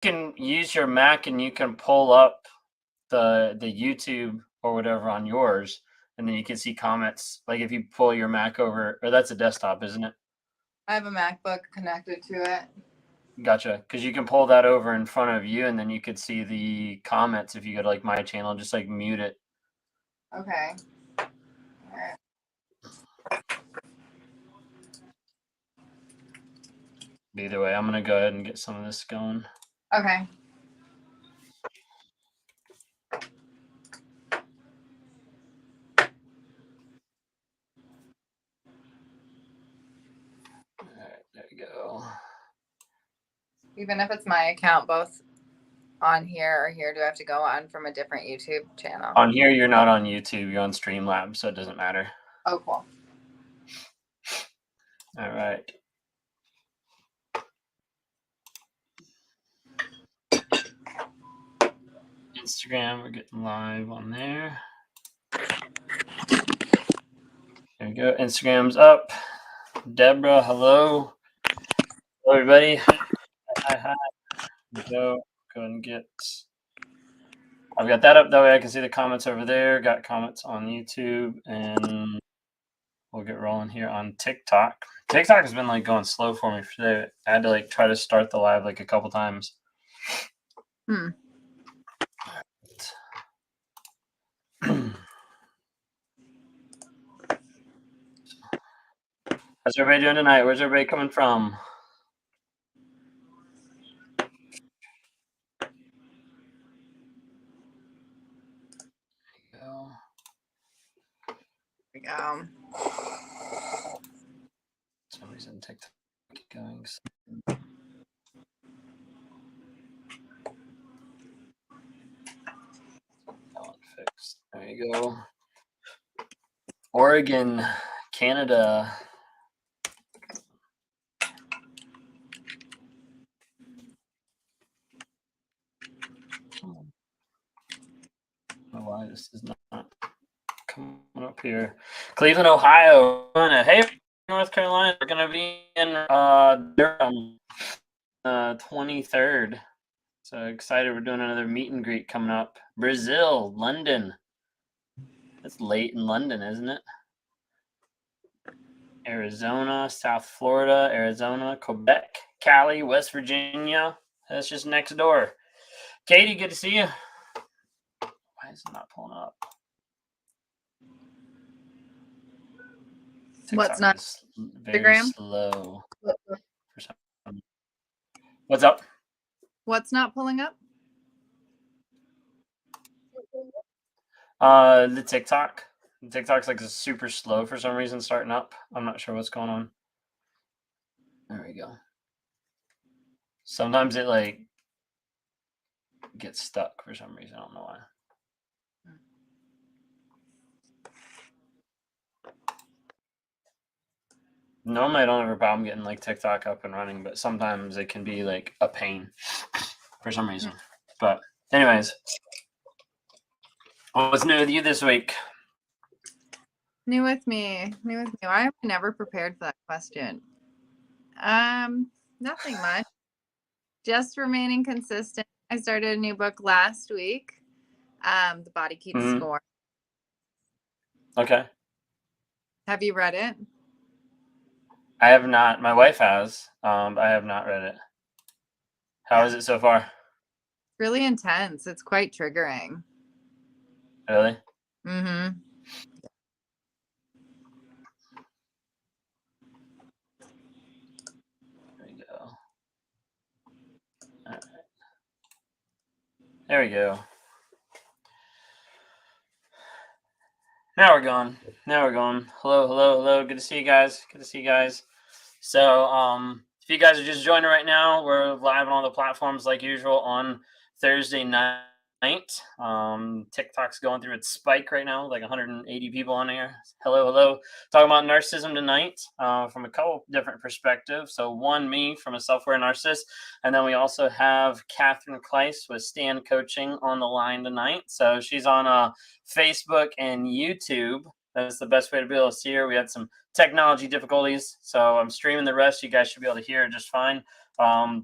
can use your Mac and you can pull up the YouTube or whatever on yours, and then you can see comments. Like if you pull your Mac over, or that's a desktop, isn't it? I have a MacBook connected to it. Gotcha. Because you can pull that over in front of you, and then you could see the comments if you go to like my channel, just like mute it. Okay. All right. Either way, I'm going to go ahead and get some of this going. Okay. All right, there you go. Even if it's my account, both on here or here, do I have to go on from a different YouTube channel? On here, you're not on YouTube. You're on Streamlabs, so it doesn't matter. Oh, cool. All right. Instagram, we're getting live on there. There we go. Instagram's up. Deborah, hello. Hello, everybody. Hi. There we go. Go ahead and get. I've got that up. That way I can see the comments over there. Got comments on YouTube, and we'll get rolling here on TikTok. TikTok has been like going slow for me today. I had to like try to start the live like a couple times. How's everybody doing tonight? Where's everybody coming from? There we go. For some reason, TikTok going. Fixed. There you go. Oregon, Canada. I don't know why this is not coming up here. Cleveland, Ohio. Hey, North Carolina. We're going to be in Durham 23rd. So excited. We're doing another meet and greet coming up. Brazil, London. It's late in London, isn't it? Arizona, South Florida, Arizona, Quebec, Cali, West Virginia. That's just next door. Katie, good to see you. Why is it not pulling up? What's not? Very Instagram? slow. For some. What's up? What's not pulling up? The TikTok. TikTok's like super slow for some reason starting up. I'm not sure what's going on. There we go. Sometimes it like gets stuck for some reason. I don't know why. Normally I don't have a problem getting like TikTok up and running, but sometimes it can be like a pain for some reason. But anyways, what's new with you this week? New with me. I'm never prepared for that question. Nothing much. Just remaining consistent. I started a new book last week. The Body Keeps Score. Okay. Have you read it? I have not. My wife has. I have not read it. How is it so far? Really intense. It's quite triggering. Really? Mm-hmm. There we go. All right. There we go. Now we're going. Hello. Good to see you guys. So, if you guys are just joining right now, we're live on all the platforms like usual on Thursday night. TikTok's going through its spike right now, like 180 people on here. Hello. Talking about narcissism tonight from a couple different perspectives. So one, me from a self-aware narcissist, and then we also have Katherine Kleis with Stand Coaching on the line tonight. So she's on Facebook and YouTube. That's the best way to be able to see her. We had some technology difficulties, so I'm streaming the rest. You guys should be able to hear just fine.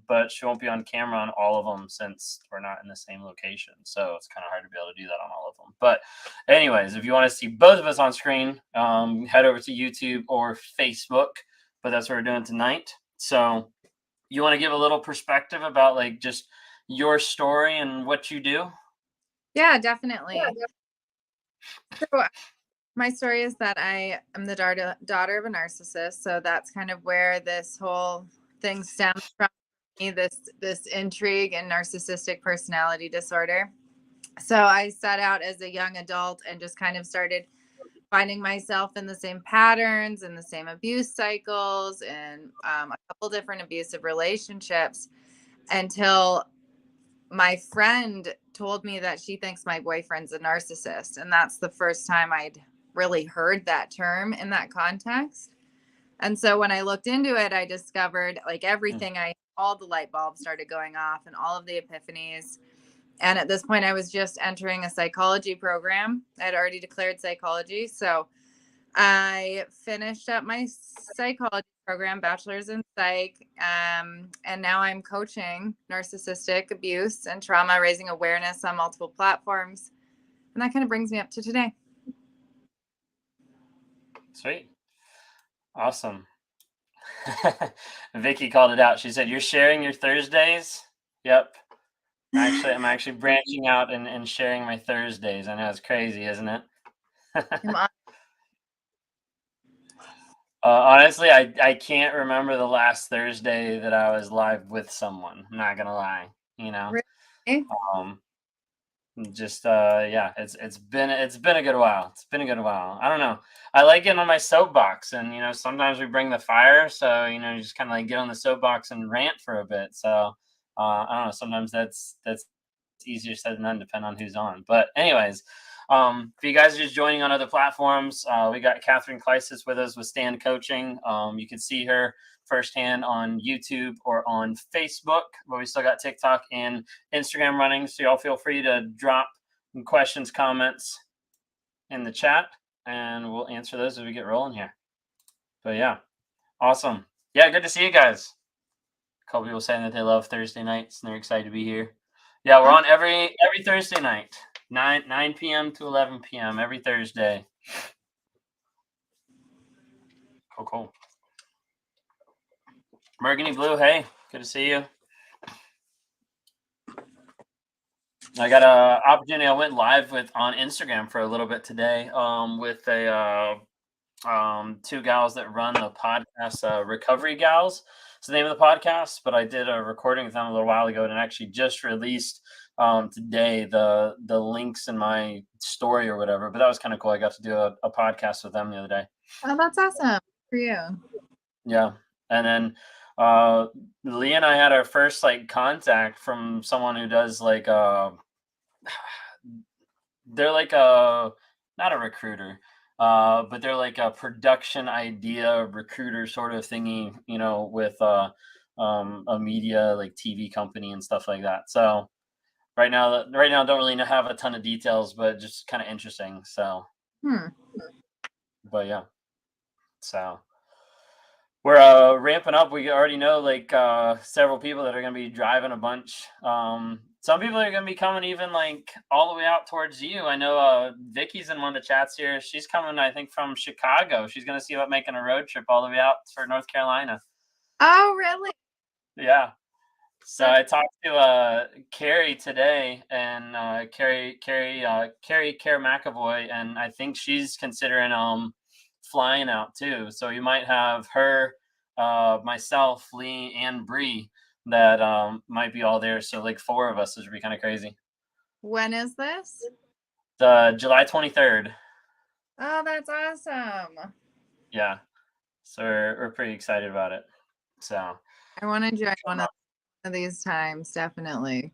but she won't be on camera on all of them since we're not in the same location. So it's kind of hard to be able to do that on all of them. But anyways, if you want to see both of us on screen, head over to YouTube or Facebook, but that's what we're doing tonight. So you want to give a little perspective about like just your story and what you do? Yeah, definitely. So my story is that I am the daughter of a narcissist. So that's kind of where this whole thing stems from me, this intrigue and narcissistic personality disorder. So I set out as a young adult and just kind of started finding myself in the same patterns and the same abuse cycles and a couple different abusive relationships until my friend told me that she thinks my boyfriend's a narcissist. And that's the first time I'd really heard that term in that context. And so when I looked into it, I discovered like everything, all the light bulbs started going off and all of the epiphanies. And at this point, I was just entering a psychology program. I had already declared psychology. So I finished up my psychology program, bachelor's in psych, and now I'm coaching narcissistic abuse and trauma, raising awareness on multiple platforms. And that kind of brings me up to today. Sweet. Awesome. Vicky called it out. She said, "You're sharing your Thursdays?" Yep. I'm actually branching out and sharing my Thursdays. I know it's crazy, isn't it? Honestly, I can't remember the last Thursday that I was live with someone. I'm not gonna lie, you know. Really? Just yeah, it's been a good while. It's been a good while. I don't know. I like getting on my soapbox, and you know, sometimes we bring the fire, so you know, you just kind of like get on the soapbox and rant for a bit. So I don't know. Sometimes that's easier said than done, depending on who's on. But anyways, if you guys are just joining on other platforms, we got Katherine Kleis with us with Stand Coaching. You can see her firsthand on YouTube or on Facebook, but we still got TikTok and Instagram running. So y'all feel free to drop questions, comments in the chat, and we'll answer those as we get rolling here. But yeah, awesome. Yeah, good to see you guys. A couple people saying that they love Thursday nights and they're excited to be here. Yeah, we're on every Thursday night, 9 p.m. to 11 p.m. every Thursday. Cool. Burgundy Blue, hey, good to see you. I got an opportunity. I went live on Instagram for a little bit today with two gals that run the podcast, Recovery Gals. It's the name of the podcast, but I did a recording with them a little while ago and actually just released today the links in my story or whatever. But that was kind of cool. I got to do a podcast with them the other day. Oh, that's awesome for you. Yeah. And then Lee and I had our first like contact from someone who does like they're like not a recruiter, but they're like a production idea recruiter sort of thingy, you know, with a media like TV company and stuff like that. So right now don't really have a ton of details, but just kind of interesting. So but yeah, so we're ramping up. We already know like several people that are going to be driving a bunch. Some people are going to be coming even like all the way out towards you. I know Vicky's in one of the chats here. She's coming, I think, from Chicago. She's going to see about making a road trip all the way out for North Carolina. Oh, really? Yeah. So I talked to Carrie today, and Carrie Care McAvoy, and I think she's considering flying out too. So you might have her, myself, Lee, and Bree that might be all there. So like 4 of us, which would be kind of crazy. When is this? July 23rd. Oh, that's awesome. Yeah. So we're pretty excited about it. So I want to join one of these times, definitely.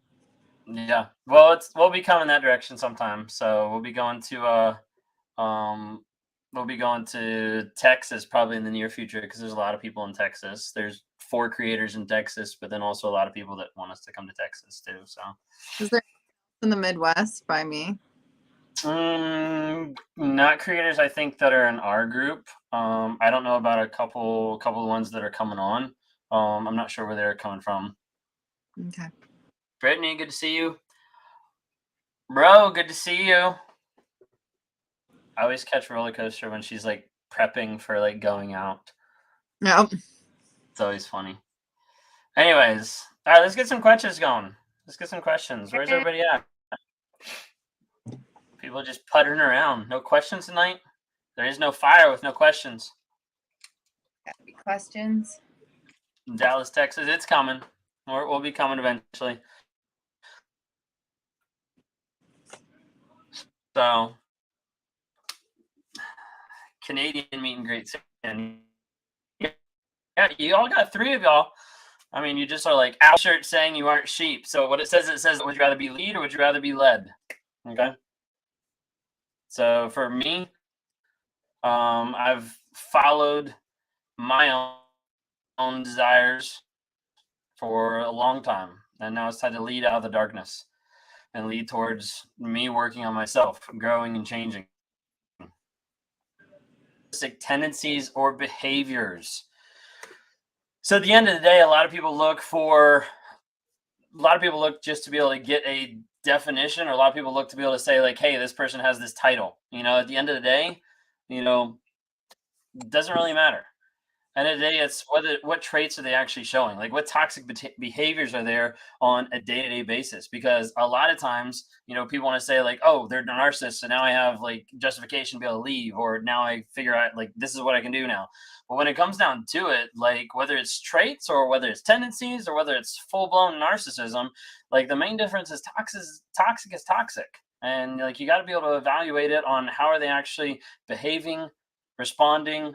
Yeah. Well, we'll be coming that direction sometime. So we'll be going to Texas probably in the near future because there's a lot of people in Texas. There's 4 creators in Texas, but then also a lot of people that want us to come to Texas too. So is there in the Midwest by me? Not creators, I think, that are in our group. I don't know about a couple of ones that are coming on. I'm not sure where they're coming from. Okay. Brittany, good to see you. Bro, good to see you. I always catch Roller Coaster when she's like prepping for like going out. No. It's always funny. Anyways, all right, let's get some questions going. Let's get some questions. Where's everybody at? People just puttering around. No questions tonight? There is no fire with no questions. Gotta be questions. In Dallas, Texas, it's coming. We'll be coming eventually. So, Canadian meet and greet. Yeah, you all got 3 of y'all. I mean, you just are like out shirt saying you aren't sheep. So what it says, would you rather be lead or would you rather be led? Okay. So for me, I've followed my own desires for a long time, and now it's time to lead out of the darkness and lead towards me working on myself, growing and changing. Tendencies or behaviors. So at the end of the day, a lot of people look just to be able to get a definition, or a lot of people look to be able to say like, hey, this person has this title. At the end of the day, it doesn't really matter. And at the day, it's what traits are they actually showing? Like, what toxic behaviors are there on a day-to-day basis? Because a lot of times, people want to say like, oh, they're narcissists, so now I have like justification to be able to leave, or now I figure out like this is what I can do now. But when it comes down to it, like whether it's traits or whether it's tendencies or whether it's full-blown narcissism, like the main difference is toxic is toxic. And like you got to be able to evaluate it on how are they actually behaving, responding,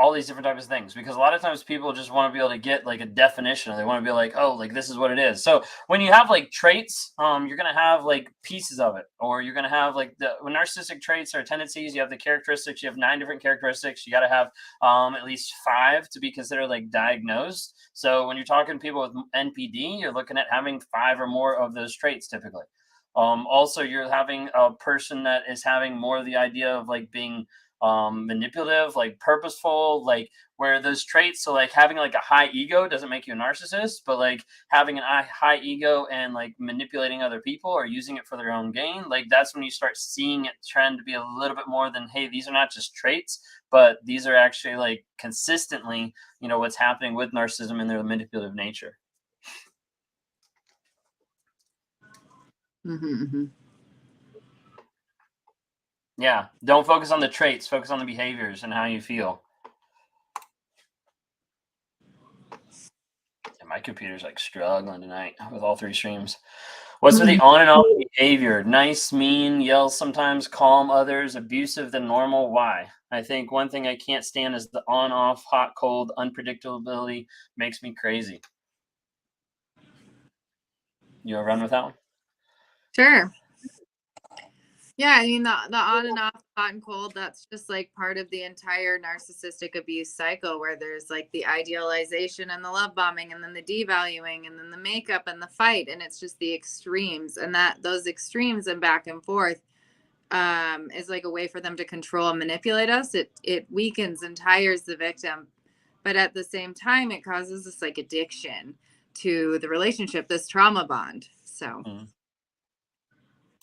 all these different types of things, because a lot of times people just want to be able to get like a definition, or they want to be like, oh, like this is what it is. So when you have like traits, you're going to have like pieces of it, or you're going to have like when narcissistic traits or tendencies, you have the characteristics, you have 9 different characteristics. You got to have at least 5 to be considered like diagnosed. So when you're talking to people with NPD, you're looking at having 5 or more of those traits typically. Also, you're having a person that is having more of the idea of like being manipulative, like purposeful, like where those traits, so like having like a high ego doesn't make you a narcissist, but like having a high ego and like manipulating other people or using it for their own gain, like that's when you start seeing it trend to be a little bit more than, hey, these are not just traits, but these are actually like consistently, what's happening with narcissism and their manipulative nature. Mm-hmm. Yeah, don't focus on the traits, focus on the behaviors and how you feel. Yeah, my computer's like struggling tonight with all 3 streams. What's with the on and off behavior? Nice, mean, yells sometimes, calm others, abusive than normal. Why? I think one thing I can't stand is the on-off, hot, cold, unpredictability makes me crazy. You want to run with that one? Sure. Yeah, I mean, the on and off, hot and cold, that's just like part of the entire narcissistic abuse cycle, where there's like the idealization and the love bombing, and then the devaluing, and then the makeup and the fight, and it's just the extremes, and those extremes and back and forth is like a way for them to control and manipulate us. It weakens and tires the victim, but at the same time, it causes this like addiction to the relationship, this trauma bond. So. Mm-hmm.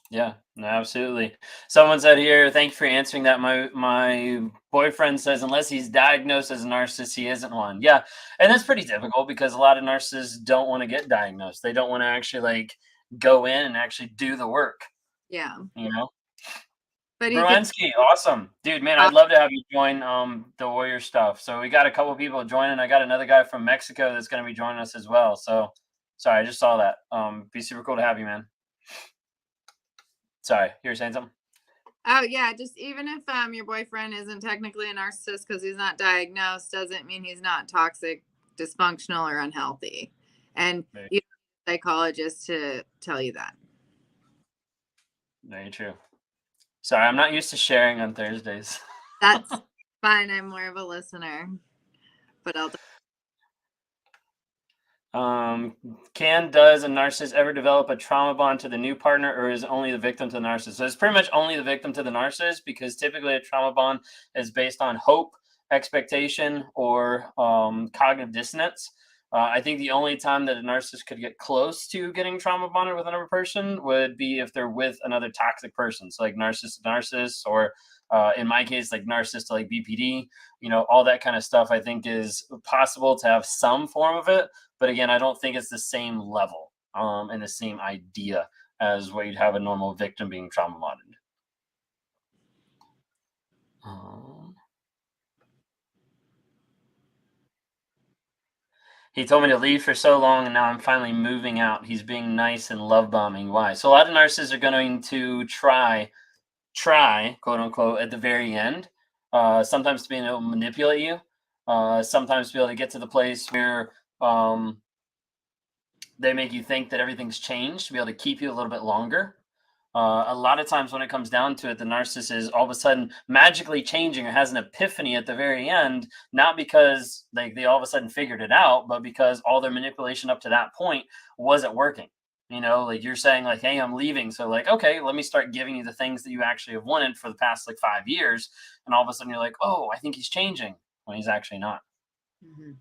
Yeah, no, absolutely. Someone said here, thank you for answering that. My boyfriend says, unless he's diagnosed as a narcissist, he isn't one. Yeah, and that's pretty typical, because a lot of narcissists don't want to get diagnosed. They don't want to actually like go in and actually do the work. Yeah. But Browensky, awesome. Dude, man, I'd love to have you join the Warrior stuff. So we got a couple people joining. I got another guy from Mexico that's going to be joining us as well. So sorry, I just saw that. Be super cool to have you, man. Sorry, you were saying something? Oh, yeah. Just even if your boyfriend isn't technically a narcissist because he's not diagnosed, doesn't mean he's not toxic, dysfunctional, or unhealthy. And you need a psychologist to tell you that. Very true. Sorry, I'm not used to sharing on Thursdays. That's fine. I'm more of a listener. But I'll... Does a narcissist ever develop a trauma bond to the new partner, or is it only the victim to the narcissist? So it's pretty much only the victim to the narcissist, because typically a trauma bond is based on hope expectation or cognitive dissonance. I think the only time that a narcissist could get close to getting trauma bonded with another person would be if they're with another toxic person. So like narcissist, or in my case, like narcissist, like BPD, all that kind of stuff, I think is possible to have some form of it. But again, I don't think it's the same level and the same idea as what you'd have a normal victim being trauma bonded. He told me to leave for so long, and now I'm finally moving out. He's being nice and love bombing. Why? So a lot of narcissists are going to try, quote unquote, at the very end. Sometimes to be able to manipulate you. Sometimes to be able to get to the place where they make you think that everything's changed, to be able to keep you a little bit longer. A lot of times when it comes down to it, the narcissist is all of a sudden magically changing or has an epiphany at the very end, not because they all of a sudden figured it out, but because all their manipulation up to that point wasn't working. Like you're saying like, hey, I'm leaving. So like, okay, let me start giving you the things that you actually have wanted for the past like 5 years. And all of a sudden you're like, oh, I think he's changing, when he's actually not. Mm-hmm.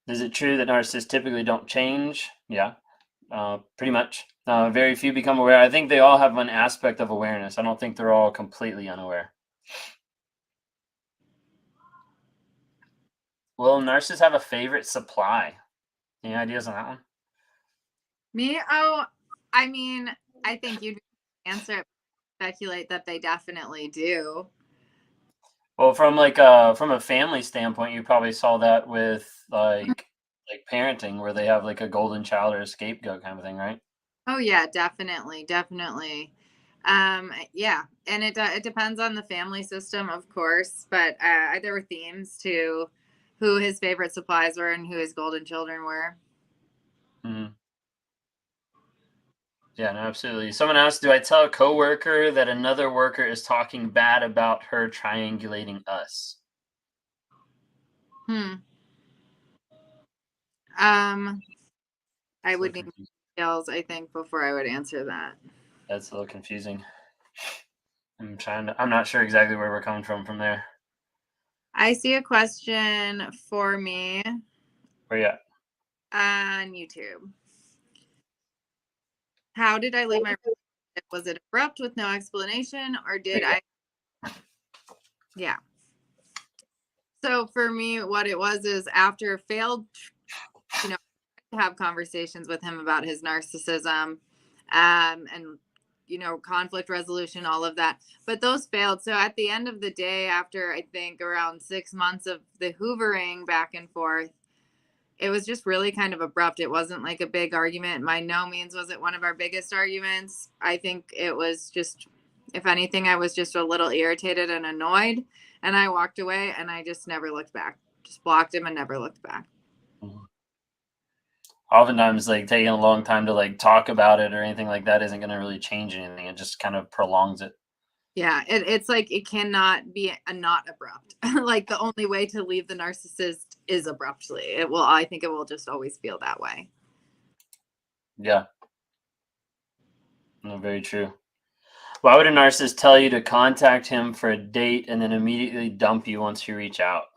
Is it true that narcissists typically don't change? Yeah, pretty much. Very few become aware. I think they all have an aspect of awareness. I don't think they're all completely unaware. Will narcissists have a favorite supply? Any ideas on that one? Me? Oh, I mean, I think you'd answer it, speculate that they definitely do. Well, from a family standpoint, you probably saw that with like parenting, where they have like a golden child or a scapegoat kind of thing, right? Oh yeah, definitely. Yeah, and it depends on the family system, of course, but there were themes to who his favorite supplies were and who his golden children were. Mm-hmm. Yeah, no, absolutely. Someone asked, do I tell a coworker that another worker is talking bad about her triangulating us? I would need details, I think, before I would answer that. That's a little confusing. I'm not sure exactly where we're coming from there. I see a question for me. Where you at? On YouTube. How did I leave my relationship? Was it abrupt with no explanation, or did I? Yeah. So for me, what it was is after failed, to have conversations with him about his narcissism, and conflict resolution, all of that. But those failed. So at the end of the day, after I think around 6 months of the hoovering back and forth, it was just really kind of abrupt. It wasn't like a big argument. By no means was it one of our biggest arguments. I think it was just, if anything, I was just a little irritated and annoyed, and I walked away, and I just never looked back. Just blocked him and never looked back. Oftentimes, like taking a long time to like talk about it or anything like that isn't going to really change anything. It just kind of prolongs it. Yeah, it's like it cannot be not abrupt. Like the only way to leave the narcissist is abruptly. I think it will just always feel that way. Yeah. No, very true. Why would a narcissist tell you to contact him for a date and then immediately dump you once you reach out?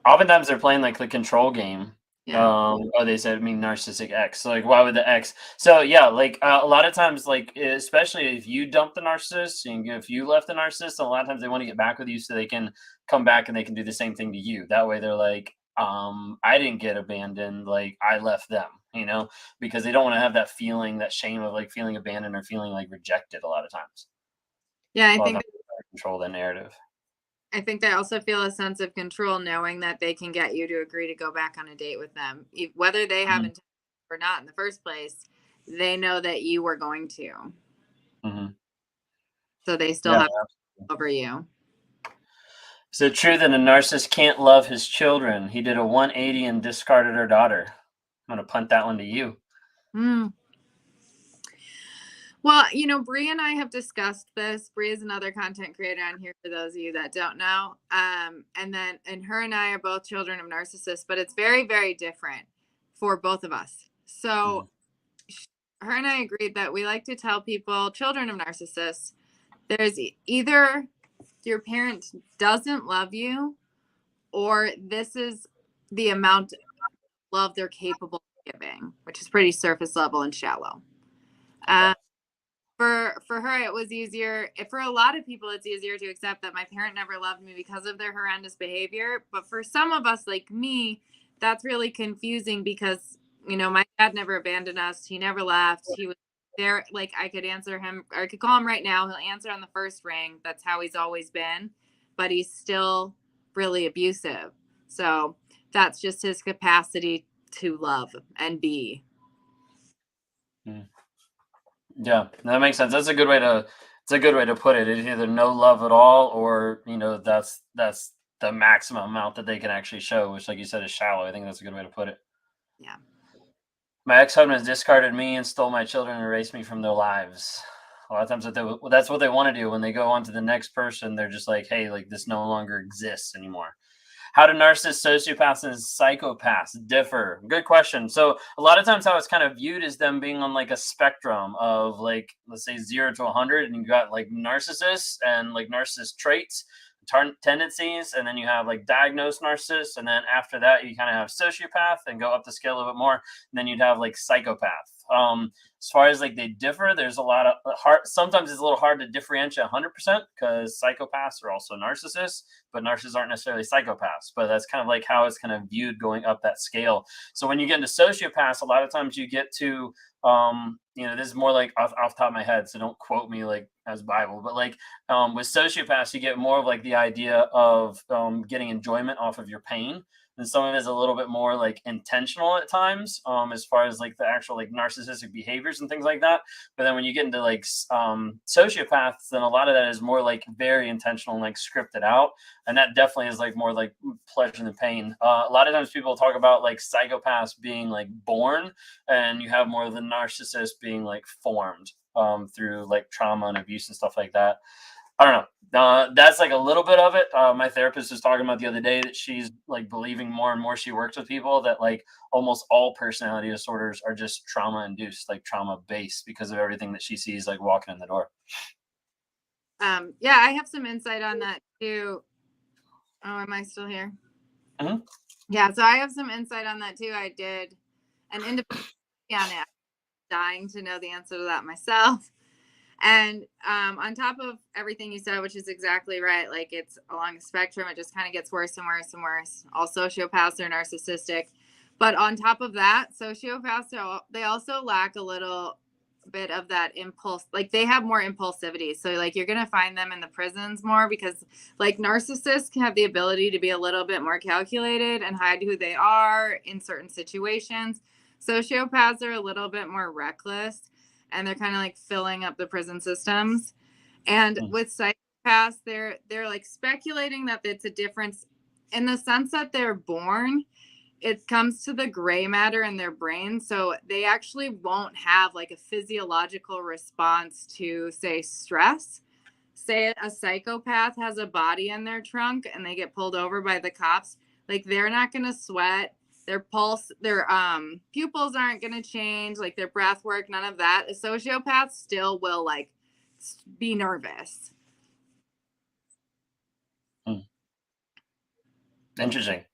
Oftentimes they're playing like the control game. Yeah. They said, narcissistic X. So, like, why would the X? So yeah, like a lot of times, like especially if you dump the narcissist and if you left the narcissist, a lot of times they want to get back with you so they can come back and they can do the same thing to you. That way they're like, I didn't get abandoned, like I left them, because they don't want to have that feeling, that shame of like feeling abandoned or feeling like rejected a lot of times. Yeah, I think control the narrative. I think they also feel a sense of control knowing that they can get you to agree to go back on a date with them. Whether they have intention or not in the first place, they know that you were going to. Mm-hmm. So they still have over you. Is it true that a narcissist can't love his children? He did a 180 and discarded her daughter. I'm going to punt that one to you. Well, Bree and I have discussed this. Bree is another content creator on here for those of you that don't know. And her and I are both children of narcissists, but it's very, very different for both of us. So her and I agreed that we like to tell people, children of narcissists, there's either your parent doesn't love you, or this is the amount of love they're capable of giving, which is pretty surface level and shallow. Okay. For her, it was easier. For a lot of people, it's easier to accept that my parent never loved me because of their horrendous behavior. But for some of us, like me, that's really confusing because, my dad never abandoned us. He never left. He was there. Like, I could answer him, or I could call him right now. He'll answer on the first ring. That's how he's always been. But he's still really abusive. So that's just his capacity to love and be. Yeah, that makes sense. That's a good way to. It's a good way to put it. It's either no love at all, or that's the maximum amount that they can actually show, which, like you said, is shallow. I think that's a good way to put it. Yeah. My ex-husband has discarded me and stole my children and erased me from their lives. A lot of times that's what they want to do. When they go on to the next person, they're just like, hey, like this no longer exists anymore. How do narcissists, sociopaths, and psychopaths differ? Good question. So a lot of times how it's kind of viewed is them being on like a spectrum of like, let's say 0 to 100, and you got like narcissists and like narcissist traits, tendencies, and then you have like diagnosed narcissists, and then after that you kind of have sociopath and go up the scale a little bit more, and then you'd have like psychopath. As far as like they differ, there's a lot of sometimes it's a little hard to differentiate 100% because psychopaths are also narcissists, but narcissists aren't necessarily psychopaths. But that's kind of like how it's kind of viewed going up that scale. So when you get into sociopaths, a lot of times you get to this is more like off the top of my head, so don't quote me like as Bible, but like with sociopaths, you get more of like the idea of getting enjoyment off of your pain. And some of it is a little bit more like intentional at times, as far as like the actual like narcissistic behaviors and things like that. But then when you get into like sociopaths, then a lot of that is more like very intentional and like scripted out. And that definitely is like more like pleasure than pain. A lot of times people talk about like psychopaths being like born, and you have more of the narcissist being like formed through like trauma and abuse and stuff like that. I don't know. That's like a little bit of it. My therapist was talking about the other day that she's like believing more and more, she works with people, that like almost all personality disorders are just trauma induced, like trauma based, because of everything that she sees like walking in the door. Yeah, I have some insight on that too. Oh, am I still here? Mm-hmm. Yeah, so I have some insight on that too. I did an independent on it. Dying to know the answer to that myself. And on top of everything you said, which is exactly right, like it's along the spectrum, it just kind of gets worse and worse and worse. All sociopaths are narcissistic. But on top of that, sociopaths, they also lack a little bit of that impulse. Like they have more impulsivity. So like you're going to find them in the prisons more, because like narcissists can have the ability to be a little bit more calculated and hide who they are in certain situations. Sociopaths are a little bit more reckless, and they're kind of like filling up the prison systems. And with psychopaths, they're like speculating that it's a difference in the sense that they're born. It comes to the gray matter in their brain. So they actually won't have like a physiological response to, say, stress. Say a psychopath has a body in their trunk and they get pulled over by the cops. Like they're not going to sweat. Their pulse, their pupils aren't going to change, like their breath work, none of that. A sociopath still will like be nervous. Interesting.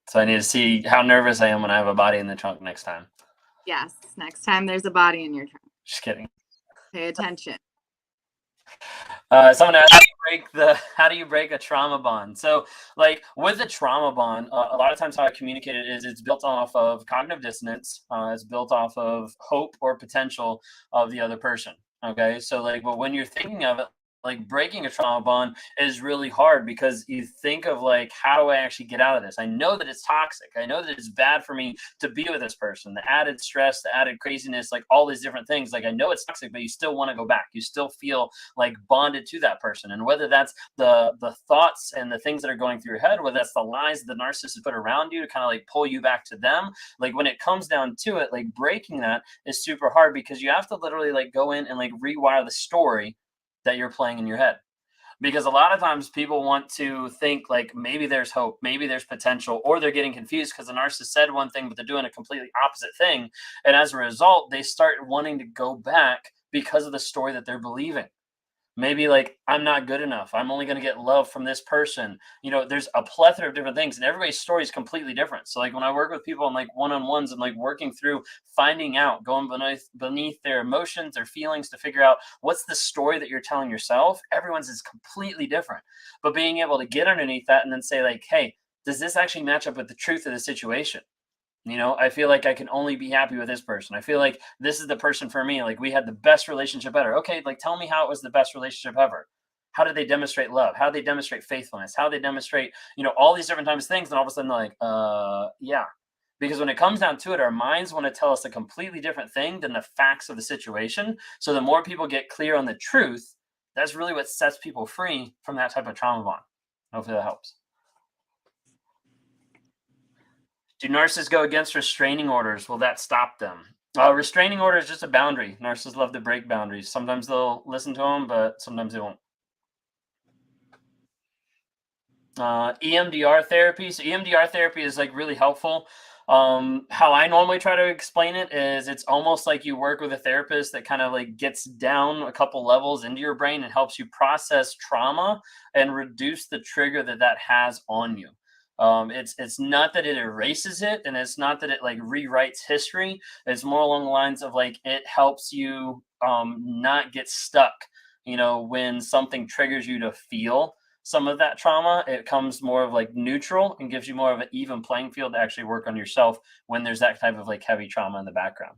So I need to see how nervous I am when I have a body in the trunk next time. Yes, next time there's a body in your trunk. Just kidding. Pay attention. Someone asked, how do you break a trauma bond? So like with the trauma bond, a lot of times how I communicate it is it's built off of cognitive dissonance. It's built off of hope or potential of the other person. Okay. So like, but when you're thinking of it like breaking a trauma bond is really hard because you think of like, how do I actually get out of this? I know that it's toxic. I know that it's bad for me to be with this person. The added stress, the added craziness, like all these different things. Like I know it's toxic, but you still want to go back. You still feel like bonded to that person. And whether that's the thoughts and the things that are going through your head, whether that's the lies the narcissist put around you to kind of like pull you back to them, like when it comes down to it, like breaking that is super hard because you have to literally like go in and like rewire the story that you're playing in your head. Because a lot of times people want to think like maybe there's hope, maybe there's potential, or they're getting confused because the narcissist said one thing, but they're doing a completely opposite thing. And as a result, they start wanting to go back because of the story that they're believing. Maybe like, I'm not good enough. I'm only going to get love from this person. There's a plethora of different things, and everybody's story is completely different. So like when I work with people on like one-on-ones and like working through finding out, going beneath their emotions, their feelings to figure out what's the story that you're telling yourself, everyone's is completely different. But being able to get underneath that and then say like, hey, does this actually match up with the truth of the situation? I feel like I can only be happy with this person. I feel like this is the person for me. Like we had the best relationship ever. Okay, like tell me how it was the best relationship ever. How did they demonstrate love? How did they demonstrate faithfulness? How did they demonstrate, all these different types of things? And all of a sudden they're like, yeah. Because when it comes down to it, our minds want to tell us a completely different thing than the facts of the situation. So the more people get clear on the truth, that's really what sets people free from that type of trauma bond. Hopefully that helps. Do narcissists go against restraining orders? Will that stop them? Restraining order is just a boundary. Narcissists love to break boundaries. Sometimes they'll listen to them, but sometimes they won't. EMDR therapy. So EMDR therapy is like really helpful. How I normally try to explain it is it's almost like you work with a therapist that kind of like gets down a couple levels into your brain and helps you process trauma and reduce the trigger that has on you. It's not that it erases it, and it's not that it like rewrites history. It's more along the lines of like it helps you not get stuck. When something triggers you to feel some of that trauma, it comes more of like neutral and gives you more of an even playing field to actually work on yourself when there's that type of like heavy trauma in the background.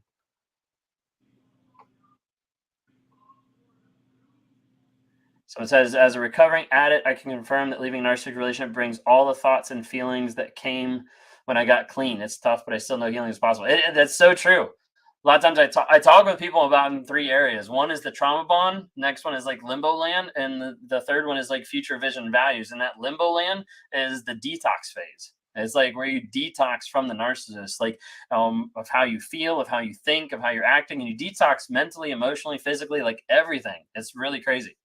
So it says, as a recovering addict, I can confirm that leaving a narcissistic relationship brings all the thoughts and feelings that came when I got clean. It's tough, but I still know healing is possible. That's so true. A lot of times I talk with people about in 3 areas. One is the trauma bond. Next one is like limbo land. And the third one is like future vision values. And that limbo land is the detox phase. It's like where you detox from the narcissist, like of how you feel, of how you think, of how you're acting. And you detox mentally, emotionally, physically, like everything. It's really crazy.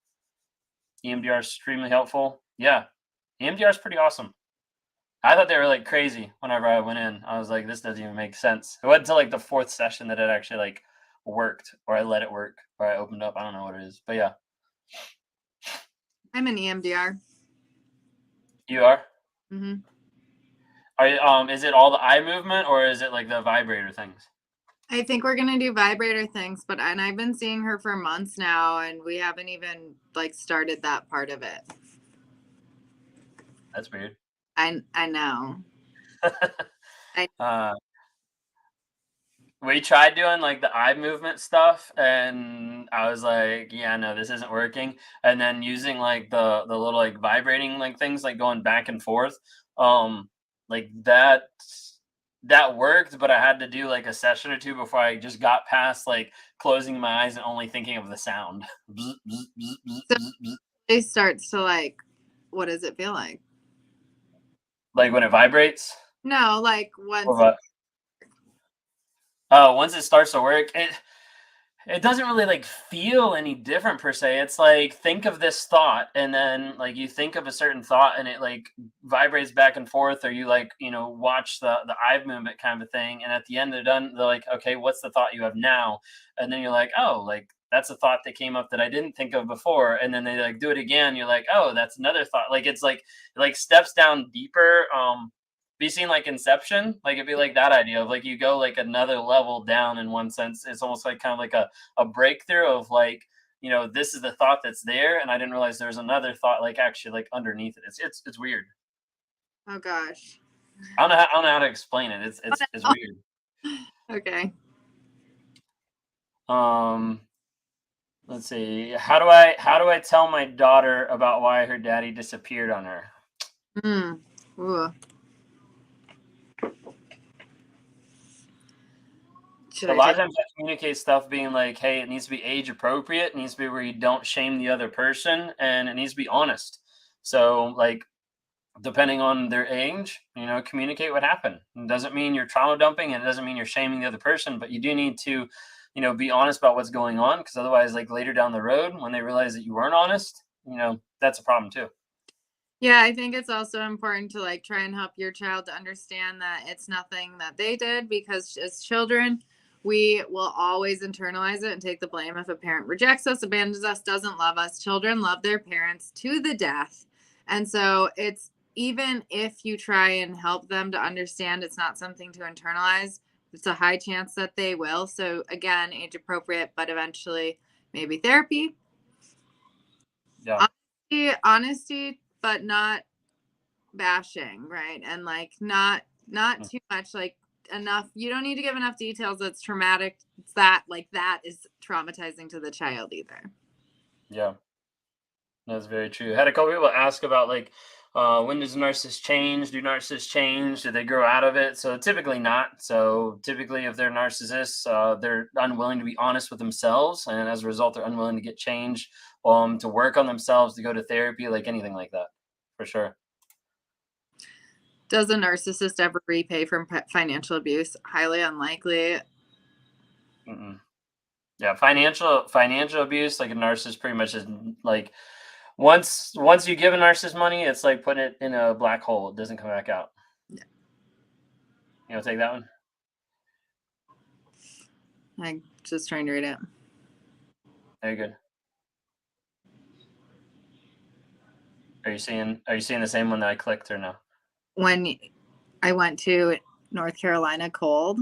EMDR is extremely helpful. Yeah, EMDR is pretty awesome. I thought they were like crazy whenever I went in. I was like, this doesn't even make sense. It wasn't until like the 4th session that it actually like worked, or I let it work, or I opened up. I don't know what it is, but yeah. I'm an EMDR. You are? Mm-hmm. Are you, is it all the eye movement, or is it like the vibrator things? I think we're gonna do vibrator things, and I've been seeing her for months now, and we haven't even like started that part of it. That's weird. I know. We tried doing like the eye movement stuff, and I was like, yeah, no, this isn't working. And then using like the little like vibrating like things, like going back and forth, like that worked, but I had to do like a session or 2 before I just got past like closing my eyes and only thinking of the sound. So it starts to like, what does it feel like? Like when it vibrates? No, like once. Once it starts to work, it doesn't really like feel any different per se. It's like, think of this thought, and then like you think of a certain thought and it like vibrates back and forth, or you like, watch the eye movement kind of thing. And at the end they're done. They're like, okay, what's the thought you have now? And then you're like, oh, like that's a thought that came up that I didn't think of before. And then they like do it again. You're like, oh, that's another thought. Like it's like steps down deeper. Be seen like Inception, like it'd be like that idea of like you go like another level down in one sense. It's almost like kind of like a breakthrough of like, this is the thought that's there, and I didn't realize there's another thought like actually like underneath it. It's weird. Oh gosh. I don't know how to explain it. It's weird. Okay. Let's see. How do I tell my daughter about why her daddy disappeared on her? Ooh. A lot of times I communicate stuff being like, hey, it needs to be age appropriate. It needs to be where you don't shame the other person, and it needs to be honest. So, like, depending on their age, communicate what happened. It doesn't mean you're trauma dumping, and it doesn't mean you're shaming the other person, but you do need to, be honest about what's going on, because otherwise, like, later down the road, when they realize that you weren't honest, that's a problem too. Yeah, I think it's also important to like try and help your child to understand that it's nothing that they did, because as children, we will always internalize it and take the blame if a parent rejects us, abandons us, doesn't love us. Children love their parents to the death. And so it's, even if you try and help them to understand it's not something to internalize, it's a high chance that they will. So again, age appropriate, but eventually maybe therapy. Yeah. Honesty, but not bashing, right? And like not too much, like enough. You don't need to give enough details that's traumatic. It's that is traumatizing to the child either. Yeah. That's very true. I had a couple people ask about, like, when does narcissists change? Do narcissists change? Do they grow out of it? So typically not. So typically, if they're narcissists, they're unwilling to be honest with themselves, and as a result, they're unwilling to get change, to work on themselves, to go to therapy, like anything like that, for sure. Does a narcissist ever repay from financial abuse? Highly unlikely. Mm-mm. Yeah, financial abuse, like a narcissist, pretty much is like, once you give a narcissist money, it's like putting it in a black hole. It doesn't come back out. Yeah. Take that one. I'm just trying to read it. Very good. Are you seeing the same one that I clicked, or no? When I went to North Carolina cold.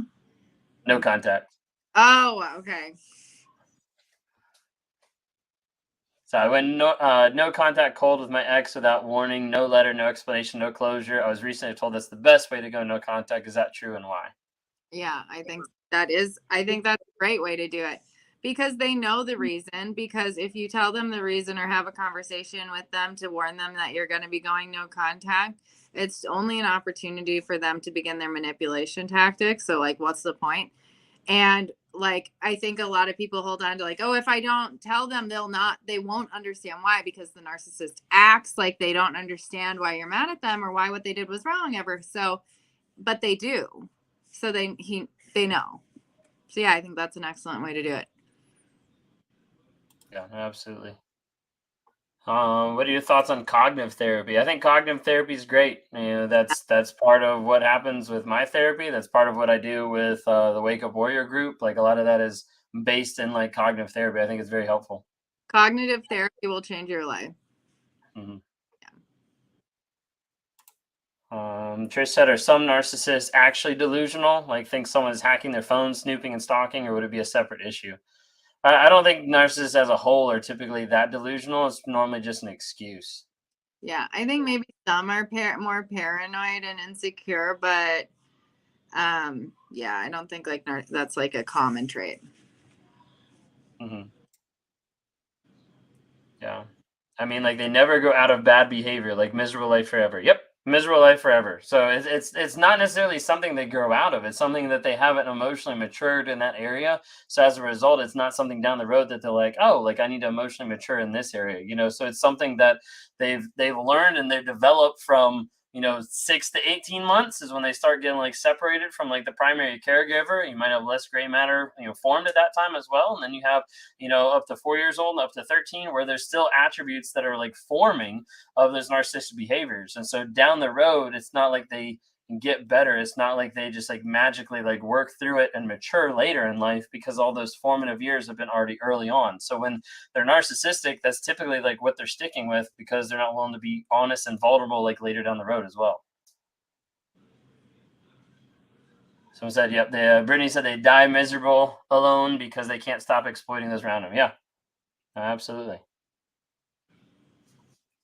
No contact. Oh, okay. So I went no contact cold with my ex without warning, no letter, no explanation, no closure. I was recently told that's the best way to go, no contact. Is that true, and why? Yeah, I think that's a great way to do it, because they know the reason. Because if you tell them the reason or have a conversation with them to warn them that you're going to be going no contact, it's only an opportunity for them to begin their manipulation tactics. So like, what's the point? And like, I think a lot of people hold on to like, oh, if I don't tell them, they won't understand why, because the narcissist acts like they don't understand why you're mad at them or why what they did was wrong ever. So, but they do. So they know. So yeah, I think that's an excellent way to do it. Yeah, absolutely. What are your thoughts on cognitive therapy? I think cognitive therapy is great. That's part of what happens with my therapy. That's part of what I do with the Wake Up Warrior group. Like, a lot of that is based in like cognitive therapy. I think it's very helpful. Cognitive therapy will change your life. Mm-hmm. Trish said, are some narcissists actually delusional? Like, think someone is hacking their phone, snooping and stalking, or would it be a separate issue? I don't think narcissists as a whole are typically that delusional. It's normally just an excuse. Yeah, I think maybe some are more paranoid and insecure, but yeah, I don't think like that's like a common trait. Mm-hmm. Yeah. I mean, like, they never go out of bad behavior, like miserable life forever. Yep, miserable life forever. So it's not necessarily something they grow out of. It's something that they haven't emotionally matured in that area. So as a result, it's not something down the road that they're like, oh, like, I need to emotionally mature in this area. So it's something that they've learned and they've developed from 6 to 18 months is when they start getting like separated from like the primary caregiver. You might have less gray matter formed at that time as well, and then you have up to 4 years old and up to 13 where there's still attributes that are like forming of those narcissistic behaviors. And so down the road, it's not like they get better. It's not like they just like magically like work through it and mature later in life, because all those formative years have been already early on. So when they're narcissistic, that's typically like what they're sticking with, because they're not willing to be honest and vulnerable like later down the road as well. Someone said, yep, Brittany said they die miserable alone because they can't stop exploiting those around them. Yeah, absolutely.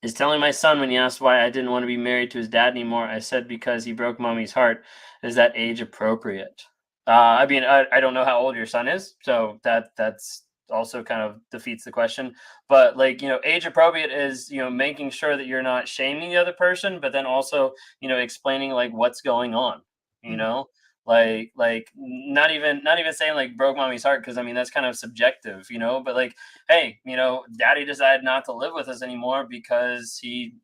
Is telling my son when he asked why I didn't want to be married to his dad anymore, I said because he broke mommy's heart. Is that age appropriate? I mean, I don't know how old your son is, so that's also kind of defeats the question. But like, age appropriate is, making sure that you're not shaming the other person, but then also, explaining like what's going on, you know, like not even saying like broke mommy's heart, because I mean that's kind of subjective, but like, hey, daddy decided not to live with us anymore because he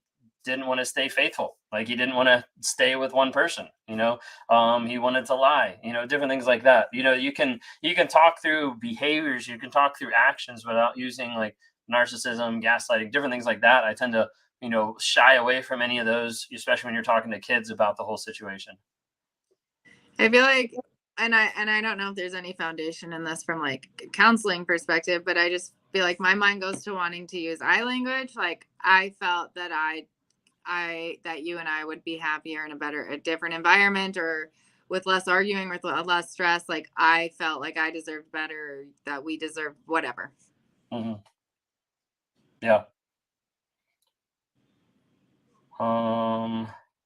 didn't want to stay faithful. Like he didn't want to stay with one person, he wanted to lie, different things like that. You can talk through behaviors, you can talk through actions without using like narcissism, gaslighting, different things like that. I tend to, shy away from any of those, especially when you're talking to kids about the whole situation. I feel like, and I don't know if there's any foundation in this from like counseling perspective, but I just feel like my mind goes to wanting to use I language. Like I felt that that you and I would be happier in a different environment, or with less arguing, with less stress. Like I felt like I deserved better, that we deserved whatever. Mm-hmm. Yeah.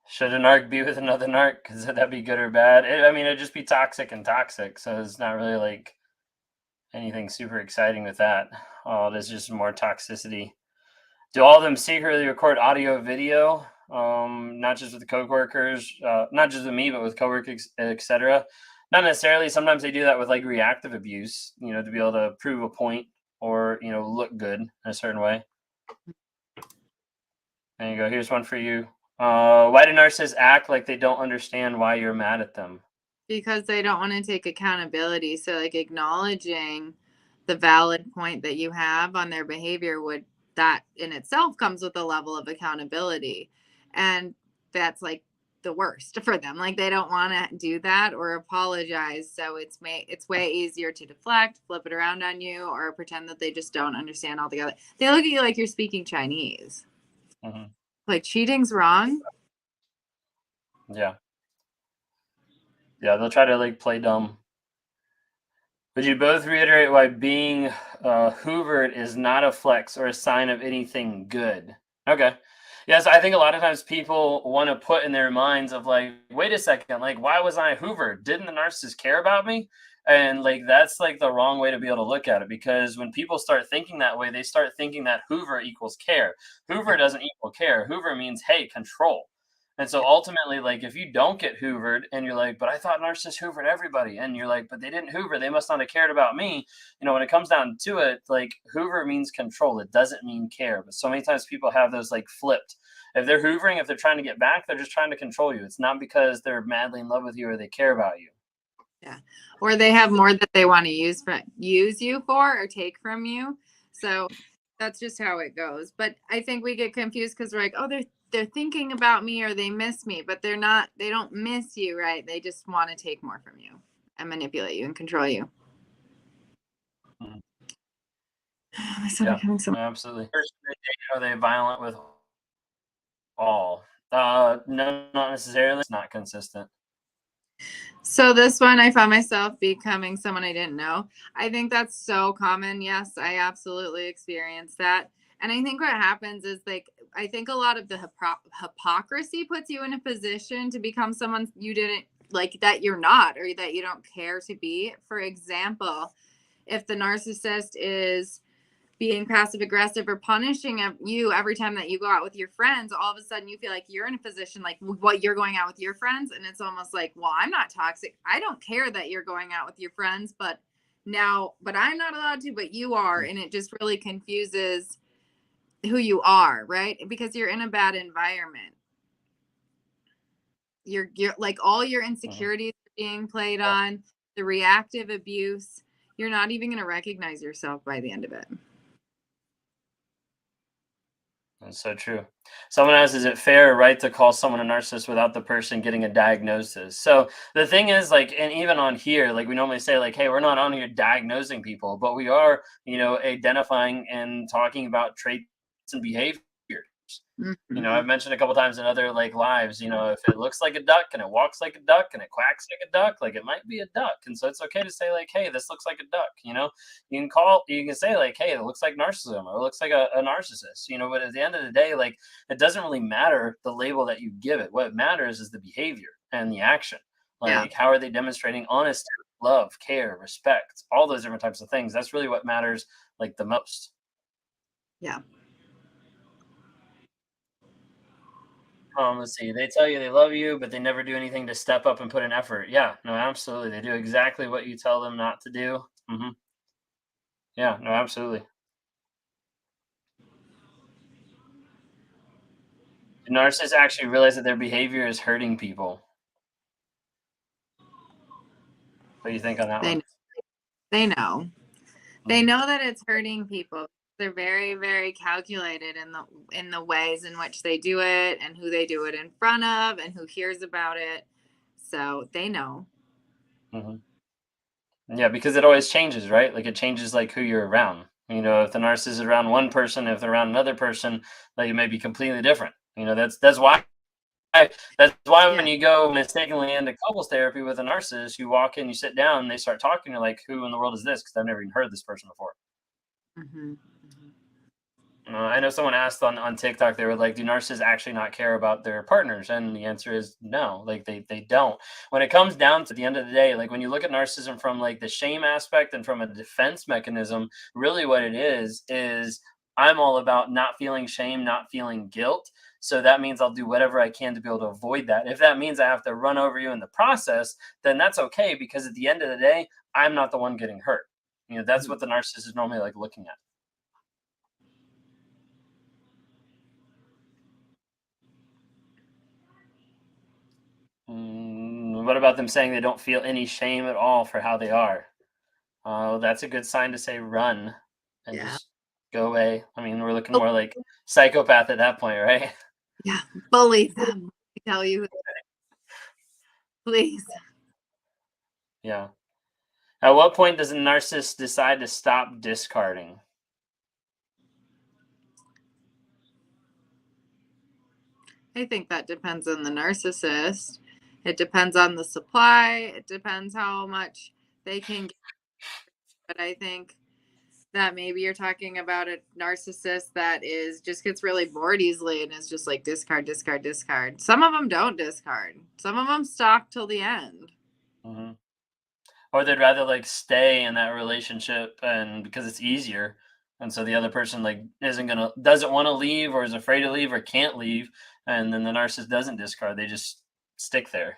Should a narc be with another narc? Because that'd be good or bad. I mean, it'd just be toxic and toxic. So it's not really like anything super exciting with that. Oh, there's just more toxicity. Do all of them secretly record audio, video? Not just with the coworkers, not just with me, but with coworkers, etc. Not necessarily. Sometimes they do that with like reactive abuse, to be able to prove a point or look good in a certain way. There you go. Here's one for you. Why do narcissists act like they don't understand why you're mad at them? Because they don't want to take accountability. So like acknowledging the valid point that you have on their behavior, that in itself comes with a level of accountability. And that's like the worst for them. Like they don't want to do that or apologize. So it's way easier to deflect, flip it around on you, or pretend that they just don't understand altogether. They look at you like you're speaking Chinese. Mm-hmm. Like cheating's wrong. Yeah. Yeah, they'll try to like play dumb. Would you both reiterate why being hoovered is not a flex or a sign of anything good? Okay. Yes, I think a lot of times people want to put in their minds of like, wait a second, like, why was I hoovered? Didn't the narcissist care about me? And like, that's like the wrong way to be able to look at it, because when people start thinking that way, they start thinking that hoover equals care. Hoover doesn't equal care. Hoover means, hey, control. And so ultimately, like, if you don't get hoovered and you're like, but I thought narcissists hoovered everybody. And you're like, but they didn't hoover. They must not have cared about me. When it comes down to it, like hoover means control. It doesn't mean care. But so many times people have those like flipped. If they're hoovering, if they're trying to get back, they're just trying to control you. It's not because they're madly in love with you or they care about you. Yeah. Or they have more that they want to use you for or take from you. So that's just how it goes. But I think we get confused because we're like, oh, they're thinking about me or they miss me, but they don't miss you, right? They just want to take more from you and manipulate you and control you. Mhm. Yeah, absolutely. Are they violent with all? No, not necessarily. It's not consistent. So this one, I found myself becoming someone I didn't know. I think that's so common. Yes, I absolutely experienced that. And I think what happens is like, I think a lot of the hypocrisy puts you in a position to become someone you didn't like, that you're not, or that you don't care to be. For example, if the narcissist is being passive aggressive or punishing you every time that you go out with your friends, all of a sudden you feel like you're in a position like what you're going out with your friends. And it's almost like, well, I'm not toxic. I don't care that you're going out with your friends, but I'm not allowed to, but you are. And it just really confuses who you are, right? Because you're in a bad environment. You're like all your insecurities are being played on, the reactive abuse. You're not even going to recognize yourself by the end of it. That's so true. Someone asks, is it fair or right to call someone a narcissist without the person getting a diagnosis? So the thing is, like, and even on here, like we normally say, like, hey, we're not on here diagnosing people, but we are, identifying and talking about traits and behaviors. Mm-hmm. I've mentioned a couple times in other like lives, if it looks like a duck and it walks like a duck and it quacks like a duck, like it might be a duck. And so it's okay to say like, hey, this looks like a duck, you can say like, hey, it looks like narcissism or it looks like a narcissist, but at the end of the day, like it doesn't really matter the label that you give it. What matters is the behavior and the action. Like, how are they demonstrating honesty, love, care, respect, all those different types of things. That's really what matters like the most. Yeah. Let's see. They tell you they love you, but they never do anything to step up and put in effort. Yeah, no, absolutely. They do exactly what you tell them not to do. Yeah, no, absolutely. Do narcissists actually realize that their behavior is hurting people? What do you think on that They one? know. They know. They Mhm. know that it's hurting people. They're very, very calculated in the ways in which they do it and who they do it in front of and who hears about it. So they know. Mhm. Yeah, because it always changes, right? Like it changes like who you're around. If the narcissist is around one person, if they're around another person, like it may be completely different. That's why Yeah. when you go mistakenly into couples therapy with a narcissist, you walk in, you sit down, and they start talking. You're like, "Who in the world is this?" Because I've never even heard this person before. Hmm. I know someone asked on TikTok, they were like, do narcissists actually not care about their partners? And the answer is no, like they don't. When it comes down to the end of the day, like when you look at narcissism from like the shame aspect and from a defense mechanism, really what it is I'm all about not feeling shame, not feeling guilt. So that means I'll do whatever I can to be able to avoid that. If that means I have to run over you in the process, then that's okay because at the end of the day, I'm not the one getting hurt. That's what the narcissist is normally like looking at. What about them saying they don't feel any shame at all for how they are? That's a good sign to say run and Yeah. just go away. I mean, we're looking Oh, more like psychopath at that point, right? yeah. Believe them. I tell you, please. Yeah. At what point does a narcissist decide to stop discarding? I think that depends on the narcissist. It depends on the supply. It depends how much they can get. But I think that maybe you're talking about a narcissist that is just gets really bored easily and is just like discard, discard, discard. Some of them don't discard. Some of them stalk till the end. hmm Or they'd rather like stay in that relationship and because it's easier. And so the other person like doesn't want to leave or is afraid to leave or can't leave. And then the narcissist doesn't discard. They just stick there.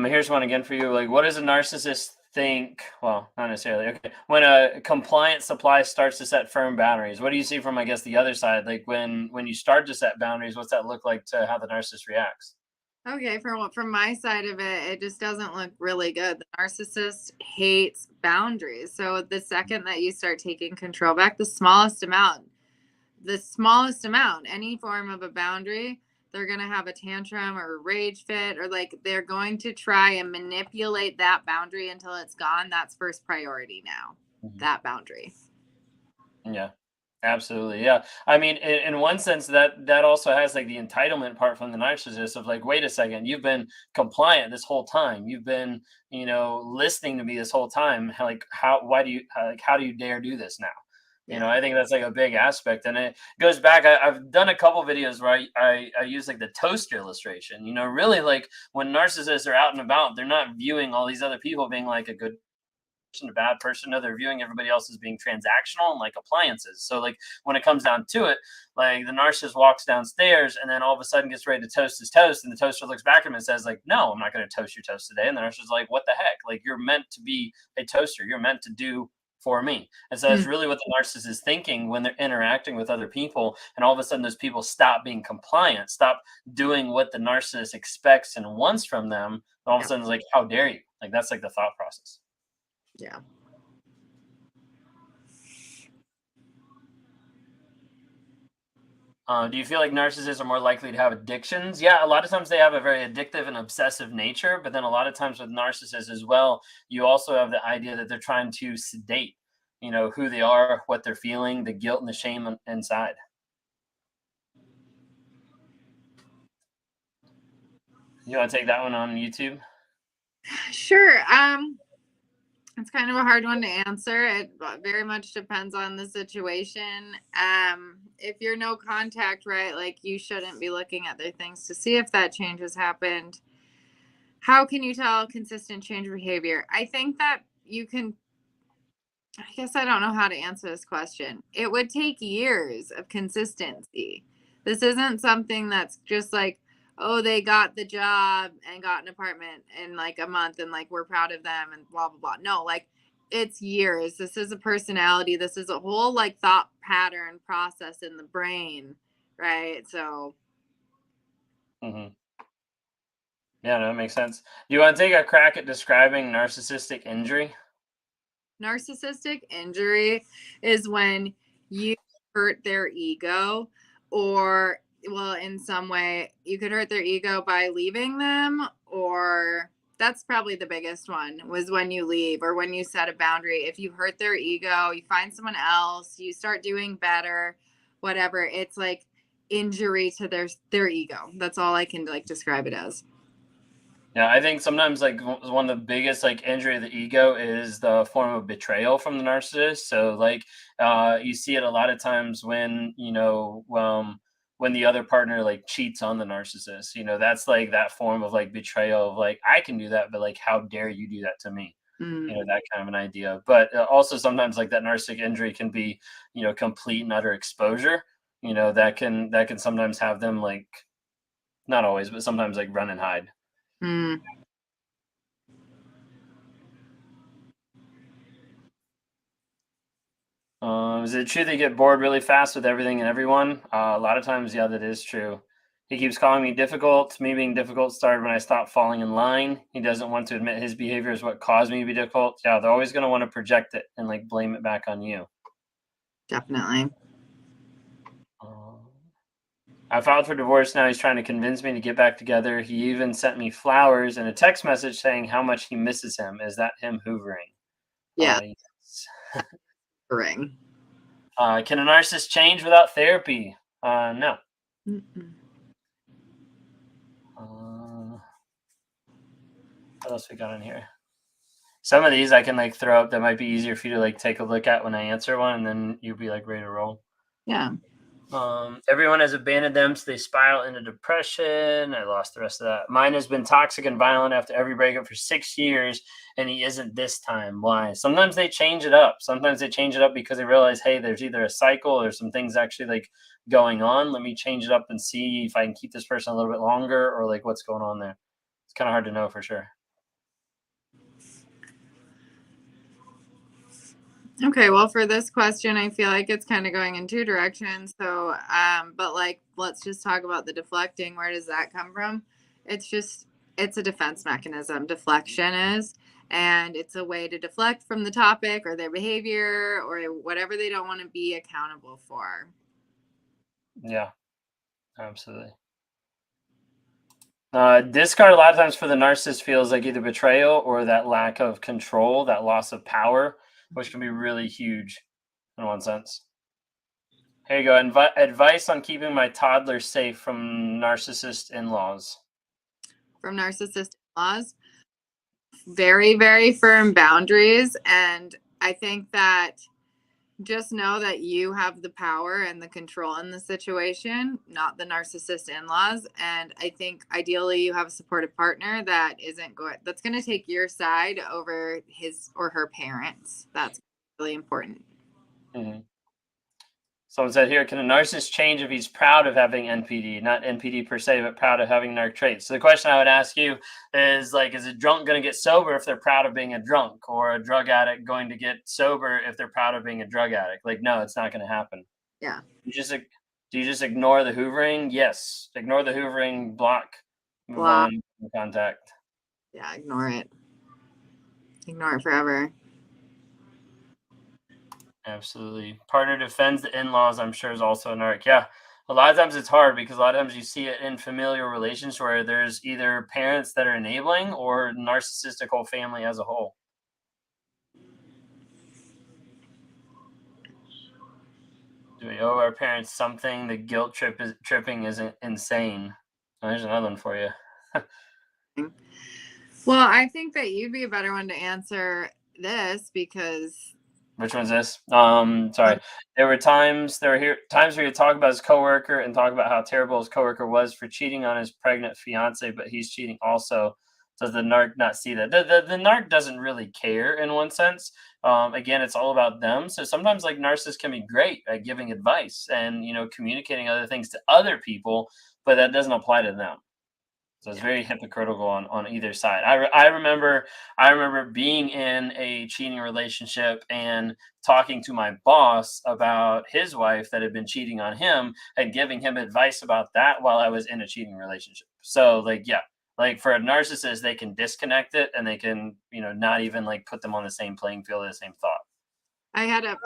Here's one again for you. Like, what does a narcissist think? Well, not necessarily. Okay. When a compliant supply starts to set firm boundaries, what do you see from, I guess, the other side? Like when you start to set boundaries, what's that look like to how the narcissist reacts? Okay, from my side of it, it just doesn't look really good. The narcissist hates boundaries. So the second that you start taking control back, the smallest amount, any form of a boundary, they're going to have a tantrum or a rage fit, or like they're going to try and manipulate that boundary until it's gone. That's first priority now, Mhm. that boundary. Yeah. Absolutely. Yeah. I mean, in one sense, that also has like the entitlement part from the narcissist of like, wait a second, you've been compliant this whole time. You've been, listening to me this whole time. Like, how do you dare do this now? Yeah. I think that's like a big aspect, and it goes back. I've done a couple videos where I use like the toaster illustration. Really like when narcissists are out and about, they're not viewing all these other people being like a good a bad person. No, they're viewing everybody else as being transactional and like appliances. So like when it comes down to it, like the narcissist walks downstairs and then all of a sudden gets ready to toast his toast, and the toaster looks back at him and says like, "No, I'm not going to toast your toast today." And the narcissist is like, "What the heck? Like you're meant to be a toaster. You're meant to do." For me. And so that's Mm, really what the narcissist is thinking when they're interacting with other people. And all of a sudden, those people stop being compliant, stop doing what the narcissist expects and wants from them. And all of a yeah. sudden, it's like, how dare you? Like, that's like the thought process. Yeah. Do you feel like narcissists are more likely to have addictions? Yeah, a lot of times they have a very addictive and obsessive nature, but then a lot of times with narcissists as well, you also have the idea that they're trying to sedate, who they are, what they're feeling, the guilt and the shame inside. You want to take that one on YouTube? Sure. It's kind of a hard one to answer. It very much depends on the situation. If you're no contact, right, like you shouldn't be looking at their things to see if that change has happened. How can you tell consistent change of behavior? I think that you can, I guess I don't know how to answer this question. It would take years of consistency. This isn't something that's just like, oh, they got the job and got an apartment in like a month and like we're proud of them and blah, blah, blah. No, like it's years. This is a personality. This is a whole like thought pattern process in the brain, right? So, Mm-hmm. Yeah, no, that makes sense. Do you want to take a crack at describing narcissistic injury? narcissistic injury is when you hurt their ego, or well, in some way you could hurt their ego by leaving them, or that's probably the biggest one, was when you leave or when you set a boundary. If you hurt their ego, you find someone else, you start doing better, whatever, it's like injury to their ego. That's all I can like describe it as. Yeah, I think sometimes like one of the biggest like injury of the ego is the form of betrayal from the narcissist. So like you see it a lot of times when when the other partner like cheats on the narcissist. That's like that form of like betrayal of like I can do that, but like how dare you do that to me? That kind of an idea. But also sometimes like that narcissistic injury can be complete and utter exposure. That can sometimes have them like not always, but sometimes like run and hide. Mm. Is it true they get bored really fast with everything and everyone? A lot of times, yeah, that is true. He keeps calling me difficult. Me being difficult started when I stopped falling in line. He doesn't want to admit his behavior is what caused me to be difficult. Yeah, they're always going to want to project it and like blame it back on you. Definitely. I filed for divorce. Now he's trying to convince me to get back together. He even sent me flowers and a text message saying how much he misses him. Is that him hoovering? Yeah. Yes. Ring. Can a narcissist change without therapy? No. Mm-mm. What else we got in here? Some of these I can like throw up that might be easier for you to like take a look at when I answer one, and then you'll be like ready to roll. Yeah. Everyone has abandoned them, so they spiral into depression. I lost the rest of that. Mine has been toxic and violent after every breakup for 6 years, and he isn't this time. Why? Sometimes they change it up. Sometimes they change it up because they realize, hey, there's either a cycle or some things actually like going on. Let me change it up and see if I can keep this person a little bit longer, or like what's going on there. It's kind of hard to know for sure. Okay, well, for this question, I feel like it's kind of going in two directions. So, but like, let's just talk about the deflecting. Where does that come from? It's a defense mechanism. Deflection is, and it's a way to deflect from the topic or their behavior or whatever they don't want to be accountable for. Yeah, absolutely. Discard a lot of times for the narcissist feels like either betrayal or that lack of control, that loss of power, which can be really huge in one sense. Here you go. Advice on keeping my toddler safe from narcissist in-laws. From narcissist in-laws, very, very firm boundaries. And I think that just know that you have the power and the control in the situation, not the narcissist in-laws. And I think ideally you have a supportive partner that's going to take your side over his or her parents. That's really important. Mm-hmm. Someone said here, can a narcissist change if he's proud of having NPD? Not NPD per se, but proud of having narc traits. So the question I would ask you is like, is a drunk going to get sober if they're proud of being a drunk, or a drug addict going to get sober if they're proud of being a drug addict? Like, no, it's not going to happen. Yeah. Do you just ignore the hoovering? Yes. Ignore the hoovering, block, move on, contact. Yeah, ignore it. Ignore it forever. Absolutely. Partner defends the in-laws, I'm sure, is also a narc. Yeah. A lot of times it's hard because a lot of times you see it in familial relations where there's either parents that are enabling or narcissistic whole family as a whole. Do we owe our parents something? The guilt tripping is insane. Oh, there's another one for you. Well, I think that you'd be a better one to answer this because. Which one's this? Sorry. There were times where you talk about his coworker and talk about how terrible his coworker was for cheating on his pregnant fiance, but he's cheating also. Does the narc not see that? The narc doesn't really care in one sense. Again, it's all about them. So sometimes like narcissists can be great at giving advice and communicating other things to other people, but that doesn't apply to them. So it's very hypocritical on either side. I remember being in a cheating relationship and talking to my boss about his wife that had been cheating on him and giving him advice about that while I was in a cheating relationship. So like yeah, like for a narcissist, they can disconnect it and they can not even like put them on the same playing field, the same thought. I had a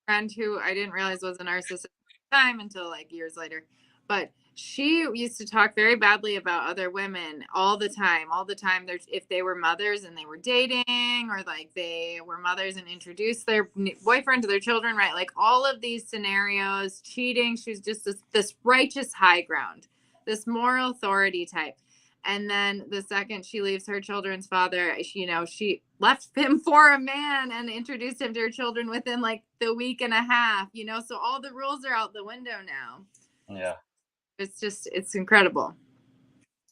friend who I didn't realize was a narcissist at the time until like years later. But she used to talk very badly about other women all the time. All the time. There's if they were mothers and they were dating, or like they were mothers and introduced their boyfriend to their children, right? Like all of these scenarios, cheating. She was just this righteous high ground, this moral authority type. And then the second she leaves her children's father, she left him for a man and introduced him to her children within like the week and a half, so all the rules are out the window now. Yeah. It's incredible.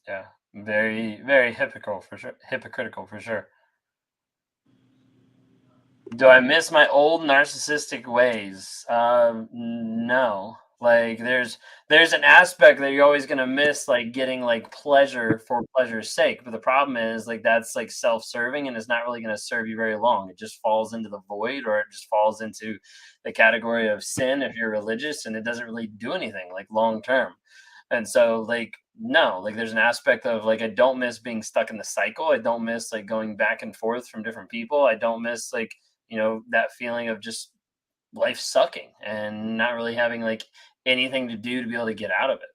Yeah. Very, very hypocritical for sure. Hypocritical for sure. Do I miss my old narcissistic ways? No. Like there's an aspect that you're always gonna miss, like getting like pleasure for pleasure's sake. But the problem is like that's like self-serving and it's not really gonna serve you very long. It just falls into the void, or it just falls into the category of sin if you're religious, and it doesn't really do anything like long term. And so like no, like there's an aspect of like I don't miss being stuck in the cycle. I don't miss like going back and forth from different people. I don't miss like that feeling of just life sucking and not really having like anything to do to be able to get out of it.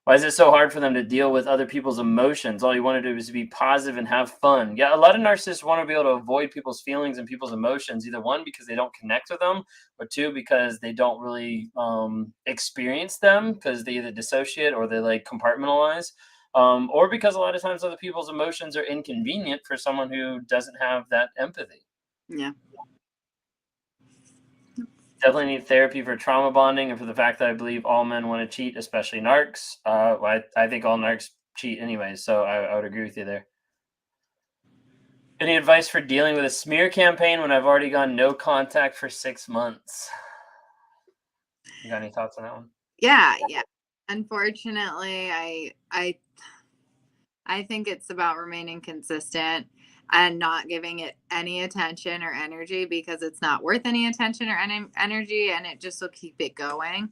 Why is it so hard for them to deal with other people's emotions? All you want to do is to be positive and have fun. Yeah, a lot of narcissists want to be able to avoid people's feelings and people's emotions, either one because they don't connect with them, or two because they don't really experience them because they either dissociate or they like compartmentalize, or because a lot of times other people's emotions are inconvenient for someone who doesn't have that empathy. Yeah. Definitely need therapy for trauma bonding and for the fact that I believe all men want to cheat, especially narcs. I think all narcs cheat anyways, so I would agree with you there. Any advice for dealing with a smear campaign when I've already gone no contact for 6 months? You got any thoughts on that one? Yeah. Unfortunately, I think it's about remaining consistent and not giving it any attention or energy, because it's not worth any attention or any energy, and it just will keep it going.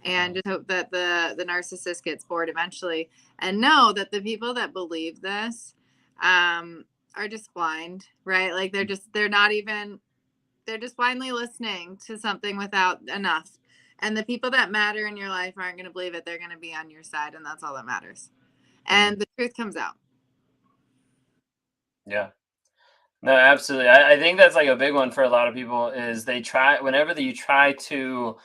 And just hope that the narcissist gets bored eventually, and know that the people that believe this are just blind, right? Like they're just blindly listening to something without enough. And the people that matter in your life aren't going to believe it. They're going to be on your side, and that's all that matters. And the truth comes out. Yeah. No, absolutely. I think that's like a big one for a lot of people is they try whenever you try to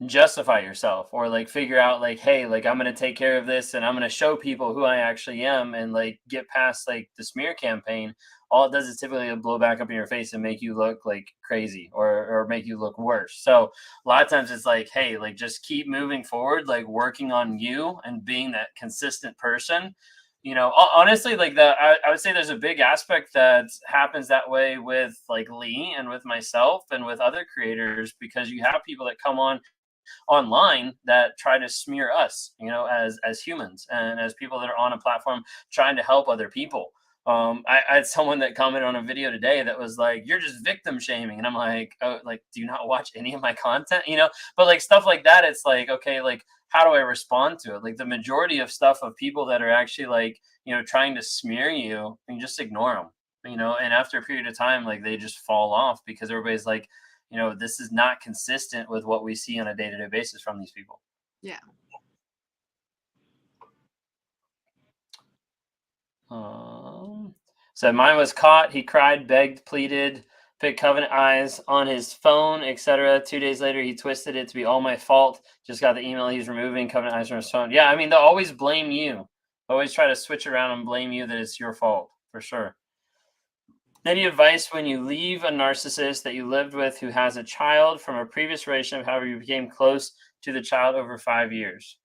justify yourself or like figure out like, hey, like I'm gonna take care of this and I'm gonna show people who I actually am and like get past like the smear campaign. All it does is typically blow back up in your face and make you look like crazy or make you look worse. So a lot of times it's like, hey, like just keep moving forward, like working on you and being that consistent person. Honestly, like I would say there's a big aspect that happens that way with like Lee and with myself and with other creators, because you have people that come on online that try to smear us, as humans and as people that are on a platform trying to help other people. I had someone that commented on a video today that was like, "You're just victim shaming," and I'm like, "Oh, like, do you not watch any of my content?" But like stuff like that, it's like, okay, like, how do I respond to it? Like the majority of stuff of people that are actually like, trying to smear you, and just ignore them. And after a period of time, like they just fall off because everybody's like, this is not consistent with what we see on a day-to-day basis from these people. Yeah. So mine was caught. He cried, begged, pleaded, put covenant eyes on his phone, etc. 2 days later, he twisted it to be all my fault. Just got the email he's removing covenant eyes from his phone. Yeah, I mean, they'll always blame you. They'll always try to switch around and blame you that it's your fault, for sure. Any advice when you leave a narcissist that you lived with who has a child from a previous relationship, however, you became close to the child over 5 years?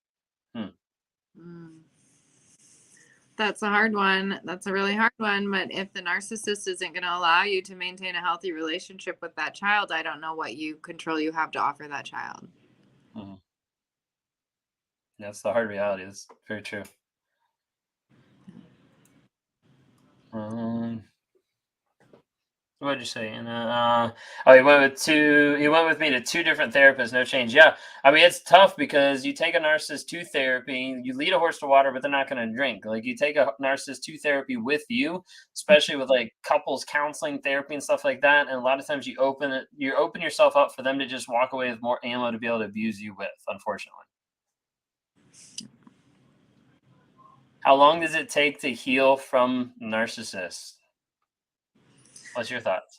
That's a hard one. That's a really hard one. But if the narcissist isn't going to allow you to maintain a healthy relationship with that child, I don't know what control you have to offer that child. Mm-hmm. That's the hard reality. That's very true. What did you say? And he went with two. He went with me to 2 different therapists. No change. Yeah, I mean it's tough because you take a narcissist to therapy, you lead a horse to water, but they're not going to drink. Like you take a narcissist to therapy with you, especially with like couples counseling therapy and stuff like that. And a lot of times you open yourself up for them to just walk away with more ammo to be able to abuse you with. Unfortunately. How long does it take to heal from narcissists? What's your thoughts?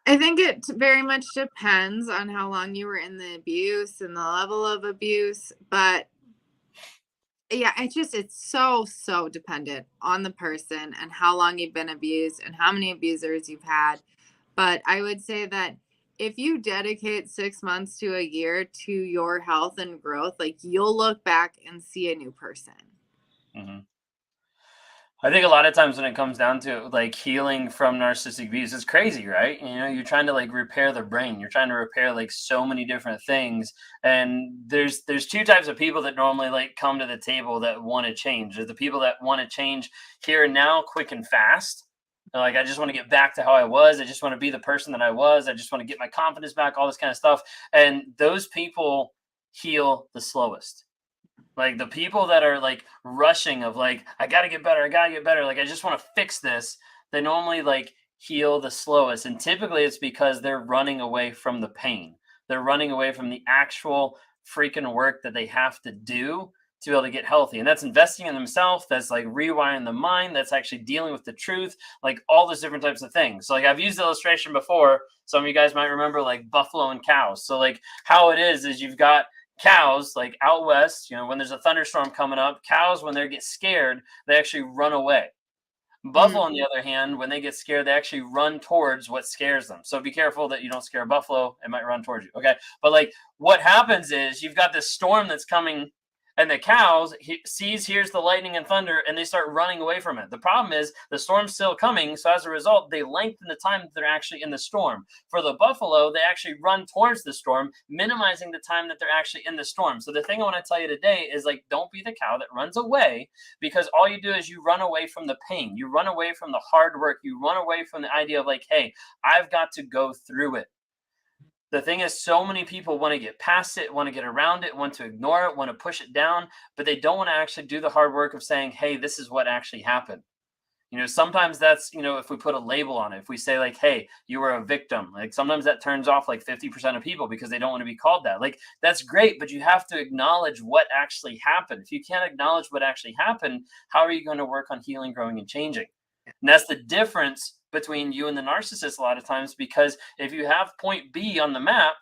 I think it very much depends on how long you were in the abuse and the level of abuse. But yeah, it's so dependent on the person and how long you've been abused and how many abusers you've had. But I would say that if you dedicate 6 months to a year to your health and growth, like you'll look back and see a new person. Mm-hmm. I think a lot of times when it comes down to like healing from narcissistic abuse, it's crazy, right? You know, you're trying to like repair the brain. You're trying to repair like so many different things. And there's 2 types of people that normally like come to the table that want to change. There's the people that want to change here and now, quick and fast. They're like, I just want to get back to how I was. I just want to be the person that I was. I just want to get my confidence back, all this kind of stuff. And those people heal the slowest. Like the people that are like rushing of like, I gotta get better, like I just want to fix this, they normally like heal the slowest. And typically it's because they're running away from the pain. They're running away from the actual freaking work that they have to do to be able to get healthy. And that's investing in themselves, that's like rewiring the mind, that's actually dealing with the truth, like all those different types of things. So like I've used the illustration before. Some of you guys might remember like buffalo and cows. So like how it is you've got cows like out west, you know, when there's a thunderstorm coming up, cows when they get scared, they actually run away. Buffalo, on the other hand, when they get scared, they actually run towards what scares them. So be careful that you don't scare a buffalo. It might run towards you. Okay. But like what happens is you've got this storm that's coming and the cows hears the lightning and thunder and they start running away from it. The problem is the storm's still coming. So as a result, they lengthen the time that they're actually in the storm. For the buffalo, they actually run towards the storm, minimizing the time that they're actually in the storm. So the thing I want to tell you today is like, don't be the cow that runs away, because all you do is you run away from the pain. You run away from the hard work. You run away from the idea of like, hey, I've got to go through it. The thing is, so many people want to get past it, want to get around it, want to ignore it, want to push it down, but they don't want to actually do the hard work of saying, hey, this is what actually happened. You know, sometimes that's, you know, if we put a label on it, if we say like, hey, you were a victim, like sometimes that turns off like 50% of people because they don't want to be called that. Like, that's great, but you have to acknowledge what actually happened. If you can't acknowledge what actually happened, how are you going to work on healing, growing, and changing? And that's the difference between you and the narcissist a lot of times, because if you have point B on the map,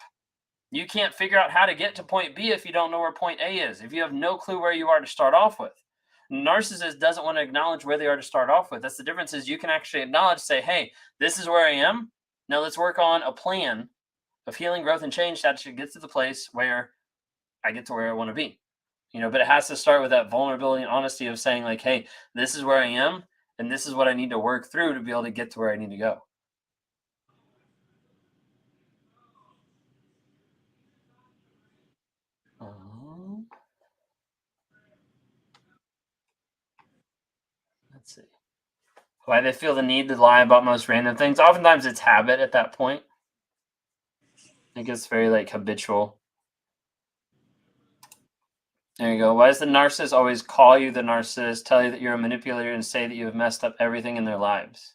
you can't figure out how to get to point B if you don't know where point A is, if you have no clue where you are to start off with. Narcissist doesn't want to acknowledge where they are to start off with. That's the difference, is you can actually acknowledge, say, hey, this is where I am. Now let's work on a plan of healing, growth, and change that should get to the place where I get to where I want to be. You know, but it has to start with that vulnerability and honesty of saying like, hey, this is where I am. And this is what I need to work through to be able to get to where I need to go. Let's see. Why they feel the need to lie about most random things. Oftentimes it's habit at that point. It gets very like habitual. There you go. Why does the narcissist always call you the narcissist, tell you that you're a manipulator, and say that you have messed up everything in their lives?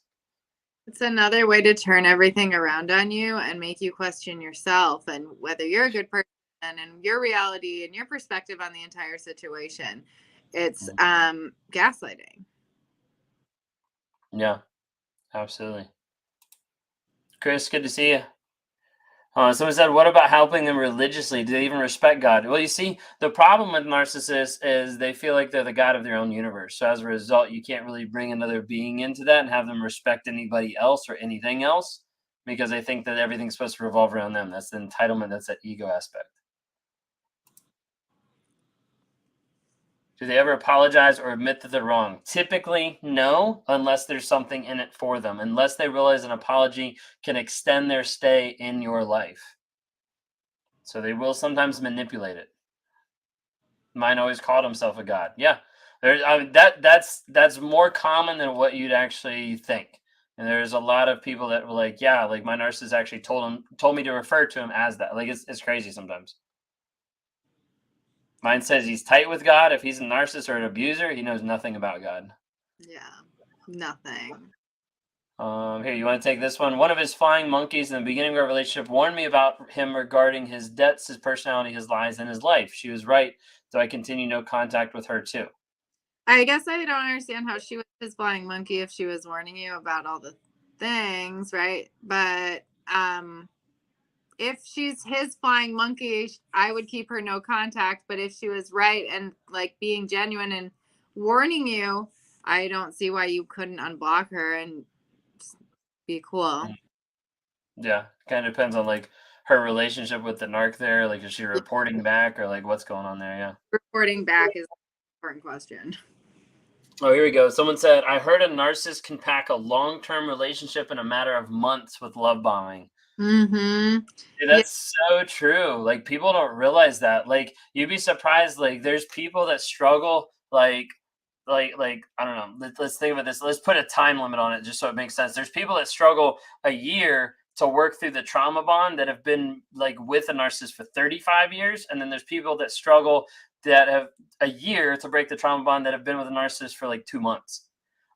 It's another way to turn everything around on you and make you question yourself and whether you're a good person and your reality and your perspective on the entire situation. It's gaslighting. Yeah, absolutely. Chris, good to see you. Someone said, what about helping them religiously? Do they even respect God? Well, you see, the problem with narcissists is they feel like they're the God of their own universe. So as a result, you can't really bring another being into that and have them respect anybody else or anything else, because they think that everything's supposed to revolve around them. That's the entitlement. That's that ego aspect. Do they ever apologize or admit that they're wrong? Typically, no, unless there's something in it for them, unless they realize an apology can extend their stay in your life. So they will sometimes manipulate it. Mine always called himself a god. Yeah, that's more common than what you'd actually think. And there's a lot of people that were like, yeah, like my narcissist actually told me to refer to him as that. Like it's crazy sometimes. Mine says he's tight with God. If he's a narcissist or an abuser, he knows nothing about God. Yeah, nothing. Here, you want to take this one? One of his flying monkeys in the beginning of our relationship warned me about him regarding his debts, his personality, his lies, and his life. She was right, so I continue no contact with her too. I guess I don't understand how she was his flying monkey if she was warning you about all the things, right? But if she's his flying monkey, I would keep her no contact. But if she was right and like being genuine and warning you, I don't see why you couldn't unblock her and be cool. Yeah, kind of depends on like her relationship with the narc there. Like, is she reporting back or like what's going on there? Yeah. Reporting back is an important question. Oh, here we go. Someone said, I heard a narcissist can pack a long term relationship in a matter of months with love bombing. Mm-hmm. Dude, that's so true. Like, people don't realize that. Like, you'd be surprised. Like, there's people that struggle, like I don't know. Let's think about this. Let's put a time limit on it just so it makes sense. There's people that struggle a year to work through the trauma bond that have been like with a narcissist for 35 years. And then there's people that struggle that have a year to break the trauma bond that have been with a narcissist for like 2 months.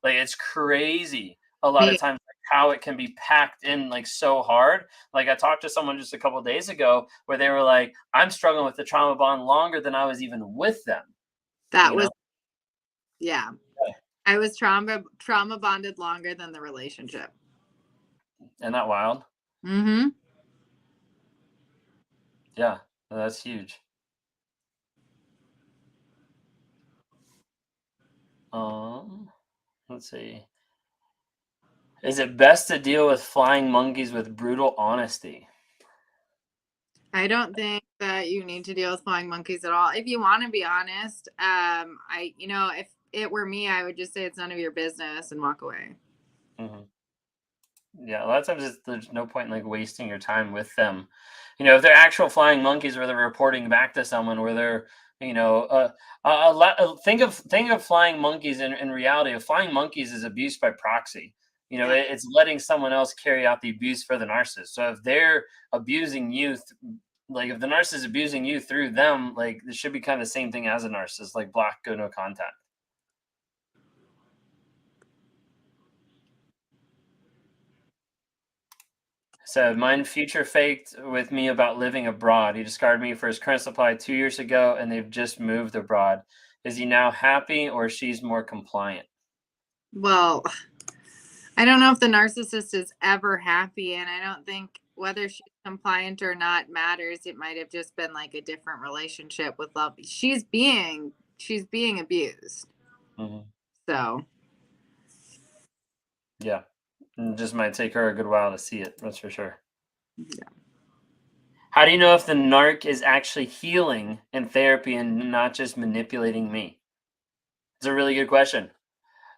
Like, it's crazy a lot of times like, how it can be packed in like so hard. Like, I talked to someone just a couple of days ago where they were like, I'm struggling with the trauma bond longer than I was even with them. That was, yeah. I was trauma bonded longer than the relationship. Isn't that wild? Mm-hmm. Yeah, that's huge. Let's see. Is it best to deal with flying monkeys with brutal honesty? I don't think that you need to deal with flying monkeys at all. If you want to be honest, if it were me, I would just say it's none of your business and walk away. Mm-hmm. Yeah, a lot of times there's no point in like wasting your time with them. If they're actual flying monkeys where they're reporting back to someone, where they're, a lot. Think of flying monkeys in reality. A flying monkeys is abuse by proxy. Yeah. It's letting someone else carry out the abuse for the narcissist. So if they're abusing you, like if the narcissist is abusing you through them, like it should be kind of the same thing as a narcissist, like block, go, no contact. So mine future faked with me about living abroad. He discarded me for his current supply 2 years ago, and they've just moved abroad. Is he now happy, or she's more compliant? Well, I don't know if the narcissist is ever happy, and I don't think whether she's compliant or not matters. It might have just been like a different relationship with love. She's being abused. Mm-hmm. So Yeah, it just might take her a good while to see it. That's for sure. yeah. How do you know if the narc is actually healing in therapy and not just manipulating me? It's a really good question.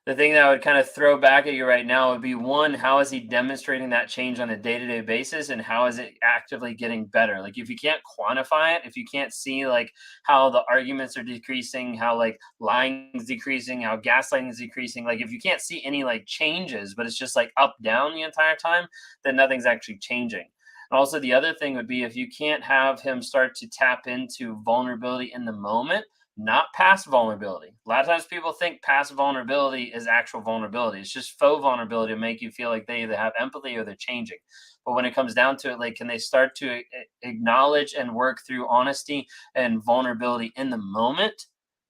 The thing that I would kind of throw back at you right now would be, one, how is he demonstrating that change on a day-to-day basis, and how is it actively getting better? Like, if you can't quantify it, if you can't see like how the arguments are decreasing, how like lying is decreasing, how gaslighting is decreasing, like if you can't see any like changes, but it's just like up down the entire time, then nothing's actually changing. And also the other thing would be, if you can't have him start to tap into vulnerability in the moment, not past vulnerability. A lot of times people think past vulnerability is actual vulnerability. It's just faux vulnerability to make you feel like they either have empathy or they're changing. But when it comes down to it, like, can they start to acknowledge and work through honesty and vulnerability in the moment,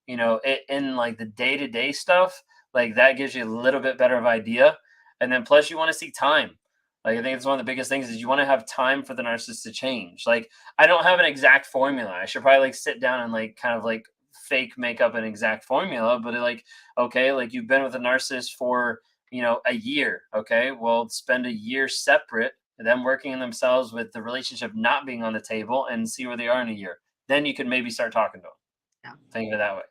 in like the day-to-day stuff, like that gives you a little bit better of idea. And then plus you want to see time. Like, I think it's one of the biggest things is you want to have time for the narcissist to change. Like, I don't have an exact formula. I should probably like sit down and like kind of like fake make up an exact formula, but like, okay, like you've been with a narcissist for, a year. Okay, well, spend a year separate, them working on themselves with the relationship not being on the table, and see where they are in a year. Then you can maybe start talking to them. Yeah. Think of it that way.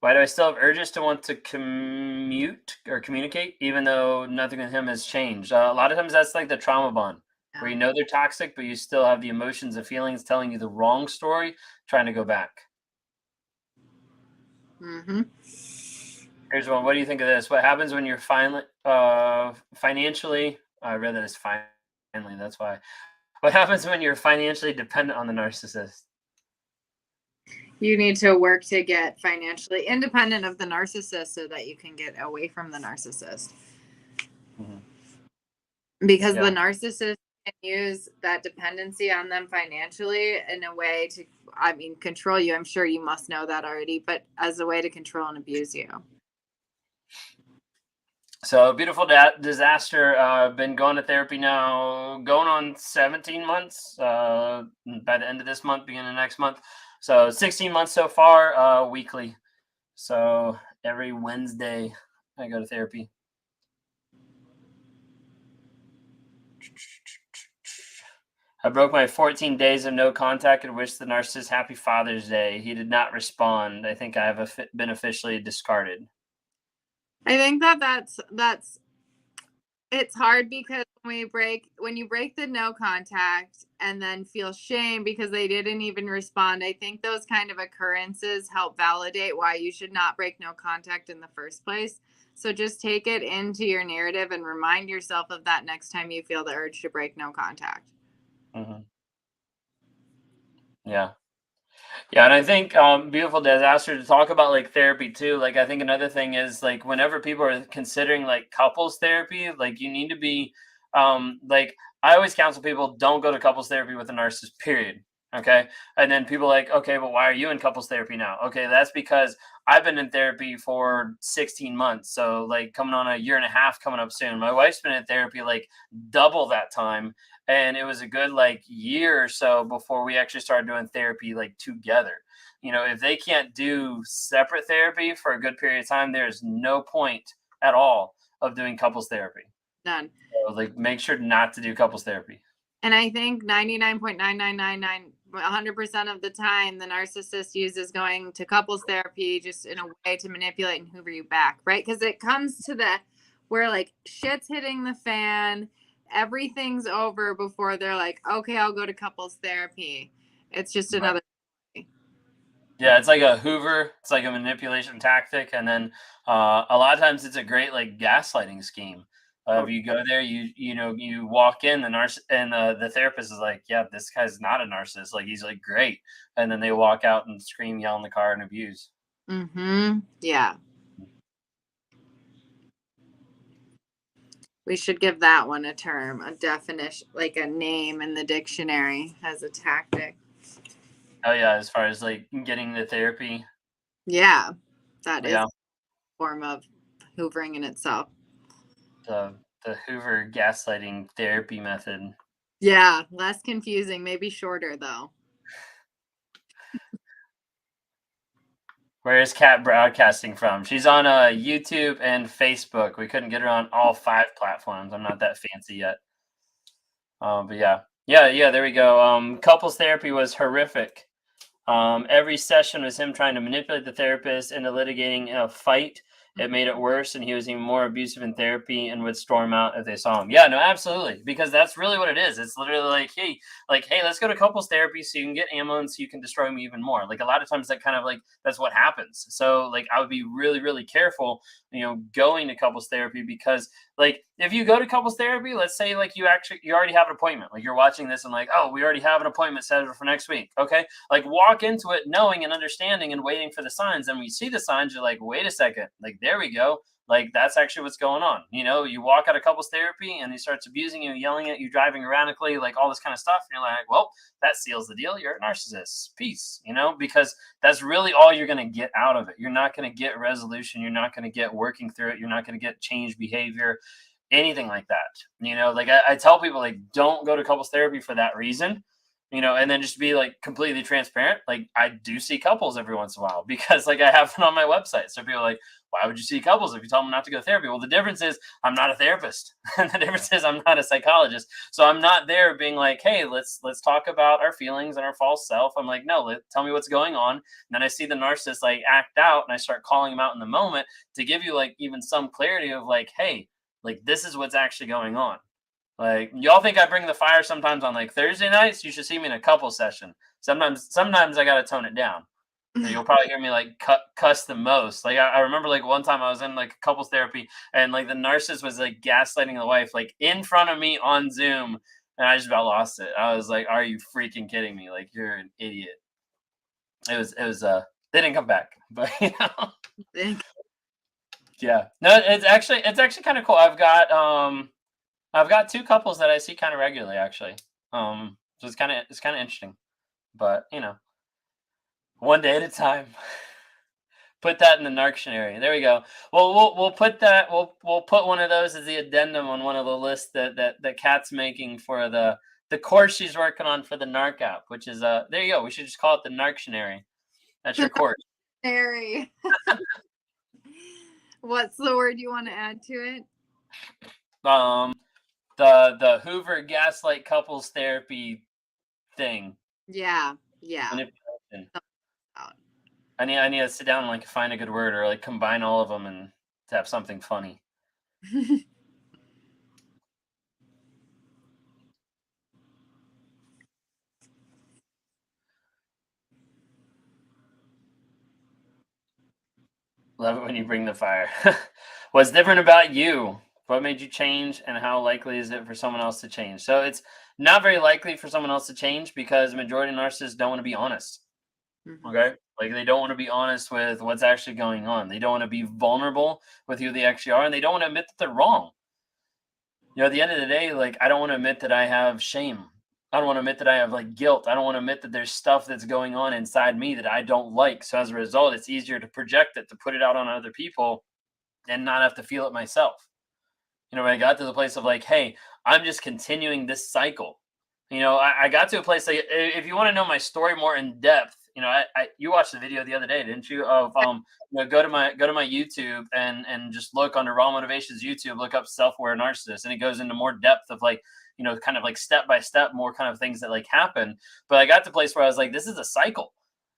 Why do I still have urges to want to communicate, even though nothing with him has changed? A lot of times that's like the trauma bond, where you know they're toxic, but you still have the emotions and feelings telling you the wrong story, trying to go back. Mm-hmm. Here's one. What do you think of this? What happens when you're financially? I read that as finally. That's why. What happens when you're financially dependent on the narcissist? You need to work to get financially independent of the narcissist so that you can get away from the narcissist. Mhm. Because Yeah. the narcissist can use that dependency on them financially in a way to, I mean, control you. I'm sure you must know that already, but as a way to control and abuse you. So beautiful disaster. Been going to therapy now, going on 17 months. By the end of this month, beginning of next month. So 16 months so far. Weekly. So every Wednesday, I go to therapy. I broke my 14 days of no contact and wished the narcissist happy Father's Day. He did not respond. I think I have been officially discarded. I think that's it's hard because when you break the no contact and then feel shame because they didn't even respond, I think those kind of occurrences help validate why you should not break no contact in the first place. So just take it into your narrative and remind yourself of that next time you feel the urge to break no contact. Hmm. Yeah. Yeah, and I think beautiful disaster to talk about like therapy too. Like I think another thing is like whenever people are considering like couples therapy, like you need to be like I always counsel people don't go to couples therapy with a narcissist, period. Okay. And then people like, okay, but why are you in couples therapy now? Okay, that's because I've been in therapy for 16 months. So like coming on a year and a half coming up soon. My wife's been in therapy like double that time, and it was a good like year or so before we actually started doing therapy like together. If they can't do separate therapy for a good period of time, there's no point at all of doing couples therapy. None. So like make sure not to do couples therapy. And I think 99.9999 100% of the time the narcissist uses going to couples therapy just in a way to manipulate and hoover you back, right? Because it comes to the where like shit's hitting the fan, everything's over before they're like, okay, I'll go to couples therapy. It's just Right. another. Yeah, it's like a Hoover. It's like a manipulation tactic, and then a lot of times it's a great like gaslighting scheme. If you go there, you walk in, and the therapist is like, "Yeah, this guy's not a narcissist. Like he's like great," and then they walk out and scream, yell in the car, and abuse. Mm-hmm. Yeah. We should give that one a term, a definition, like a name in the dictionary as a tactic. Oh yeah, as far as like getting the therapy. Yeah, that is Yeah, a form of hoovering in itself. the Hoover gaslighting therapy method. Yeah, less confusing, maybe shorter though. Where is Kat broadcasting from? She's on YouTube and Facebook. We couldn't get her on all 5 platforms. I'm not that fancy yet. But yeah. There we go. Couples therapy was horrific. Every session was him trying to manipulate the therapist into litigating a fight. It made it worse, and he was even more abusive in therapy and would storm out if they saw him. Yeah, no, absolutely, because that's really what it is. It's literally like, hey, let's go to couples therapy so you can get ammo and so you can destroy me even more. Like a lot of times, that kind of like that's what happens. So like, I would be really, really careful, going to couples therapy because like if you go to couples therapy, let's say like you already have an appointment. Like you're watching this and like, oh, we already have an appointment set for next week. Okay, like walk into it knowing and understanding and waiting for the signs. And when you see the signs, you're like, wait a second, like there we go. Like that's actually what's going on. You walk out of couples therapy and he starts abusing you, yelling at you, driving erratically, like all this kind of stuff. And you're like, well, that seals the deal. You're a narcissist. Peace, because that's really all you're going to get out of it. You're not going to get resolution. You're not going to get working through it. You're not going to get change behavior, anything like that. Like I tell people, like, don't go to couples therapy for that reason. and then just be like completely transparent. Like I do see couples every once in a while because like I have it on my website. So people are like, why would you see couples if you tell them not to go to therapy? Well, the difference is I'm not a therapist. And the difference is I'm not a psychologist. So I'm not there being like, hey, let's talk about our feelings and our false self. I'm like, no, tell me what's going on. And then I see the narcissist like act out and I start calling them out in the moment to give you like even some clarity of like, hey, like this is what's actually going on. Like y'all think I bring the fire sometimes on like Thursday nights. You should see me in a couple session. Sometimes I gotta tone it down. So you'll probably hear me like cuss the most. Like I remember like one time I was in like couples therapy and like the narcissist was like gaslighting the wife like in front of me on Zoom, and I just about lost it. I was like, "Are you freaking kidding me? Like you're an idiot." It was they didn't come back, but yeah. No, it's actually kind of cool. I've got two couples that I see kind of regularly, actually. So it's kind of interesting, but one day at a time. Put that in the Narctionary. There we go. Well, we'll put that. We'll put one of those as the addendum on one of the lists that Kat's making for the course she's working on for the Narc App, which is there you go. We should just call it the Narctionary. That's your course. Narctionary. What's the word you want to add to it? The Hoover gaslight couples therapy thing. Yeah. I need to sit down and like find a good word or like combine all of them and to have something funny. Love it when you bring the fire. What's different about you? What made you change, and how likely is it for someone else to change? So it's not very likely for someone else to change because the majority of narcissists don't want to be honest. Okay, like they don't want to be honest with what's actually going on. They don't want to be vulnerable with who they actually are, and they don't want to admit that they're wrong. At the end of the day, like I don't want to admit that I have shame. I don't want to admit that I have like guilt. I don't want to admit that there's stuff that's going on inside me that I don't like. So as a result, it's easier to project it, to put it out on other people and not have to feel it myself. When I got to the place of like, hey, I'm just continuing this cycle. I got to a place like, if you want to know my story more in depth, you watched the video the other day, didn't you? Of go to my YouTube and just look under Raw Motivations YouTube, look up self-aware narcissist, and it goes into more depth of like, kind of like step by step, more kind of things that like happen. But I got to a place where I was like, this is a cycle.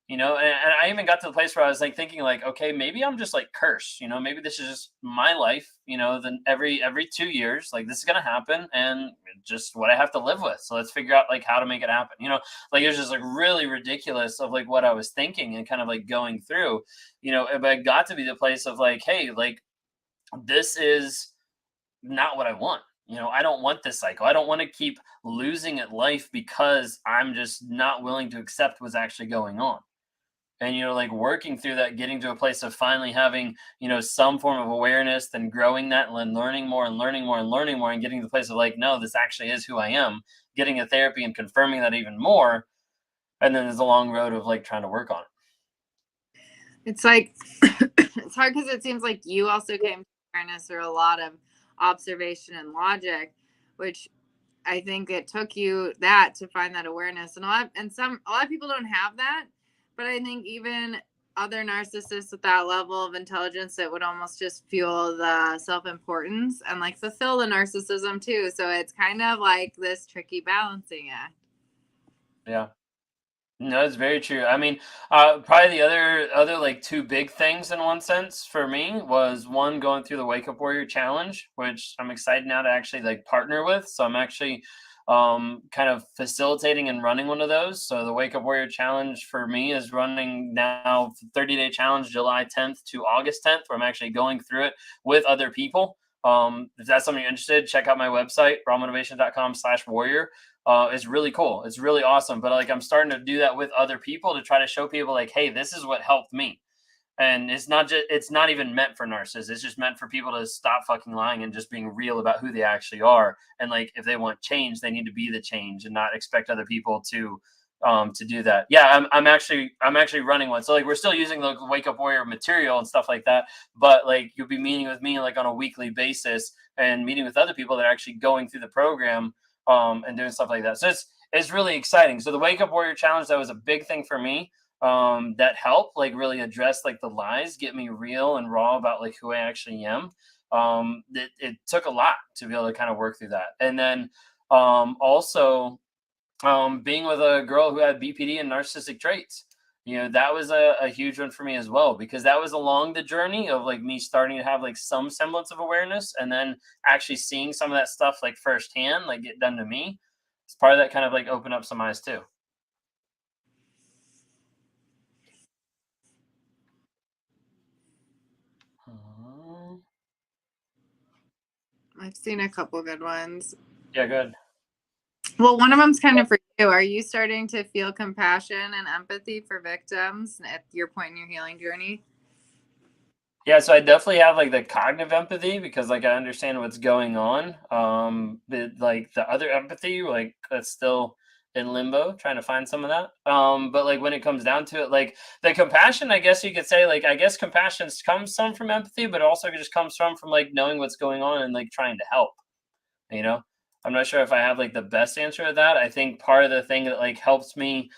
And I even got to the place where I was like thinking like, okay, maybe I'm just like cursed, maybe this is just my life, then every 2 years, like this is going to happen and just what I have to live with. So let's figure out like how to make it happen. Like it was just like really ridiculous of like what I was thinking and kind of like going through, but I got to be the place of like, hey, like this is not what I want. I don't want this cycle. I don't want to keep losing at life because I'm just not willing to accept what's actually going on. And, like working through that, getting to a place of finally having, some form of awareness, then growing that and learning more and learning more and learning more and getting to the place of like, no, this actually is who I am, getting a therapy and confirming that even more. And then there's a long road of like trying to work on it. It's like, it's hard because it seems like you also came to awareness through a lot of observation and logic, which I think it took you that to find that awareness. And a lot of people don't have that. But I think even other narcissists with that level of intelligence, that would almost just fuel the self-importance and like fulfill the narcissism too. So it's kind of like this tricky balancing act. Yeah. No, it's very true. I mean, probably the other like two big things in one sense for me was one, going through the Wake Up Warrior Challenge, which I'm excited now to actually like partner with. So I'm actually kind of facilitating and running one of those. So the Wake Up Warrior Challenge for me is running now 30-day challenge, July 10th to August 10th, where I'm actually going through it with other people. If that's something you're interested, check out my website, rawmotivation.com/warrior. It's really cool. It's really awesome. But like, I'm starting to do that with other people to try to show people like, hey, this is what helped me. And it's not even meant for narcissists. It's just meant for people to stop fucking lying and just being real about who they actually are. And like, if they want change, they need to be the change and not expect other people to do that. Yeah, I'm actually running one. So like, we're still using the Wake Up Warrior material and stuff like that. But like, you'll be meeting with me like on a weekly basis and meeting with other people that are actually going through the program and doing stuff like that. So it's really exciting. So the Wake Up Warrior Challenge, that was a big thing for me. That helped like really address like the lies, get me real and raw about like who I actually am. It took a lot to be able to kind of work through that. And then also being with a girl who had BPD and narcissistic traits, that was a huge one for me as well, because that was along the journey of like me starting to have like some semblance of awareness, and then actually seeing some of that stuff like firsthand, like get done to me. It's part of that kind of like open up some eyes too. I've seen a couple good ones. Yeah, good. Well, one of them's kind of for you. Are you starting to feel compassion and empathy for victims at your point in your healing journey? Yeah, so I definitely have like the cognitive empathy, because like I understand what's going on. But like the other empathy, like that's still in limbo, trying to find some of that. But like when it comes down to it, like the compassion, I guess you could say, like I guess compassion comes some from empathy, but also just comes from like knowing what's going on and like trying to help. You know, I'm not sure if I have like the best answer to that. I think part of the thing that like helps me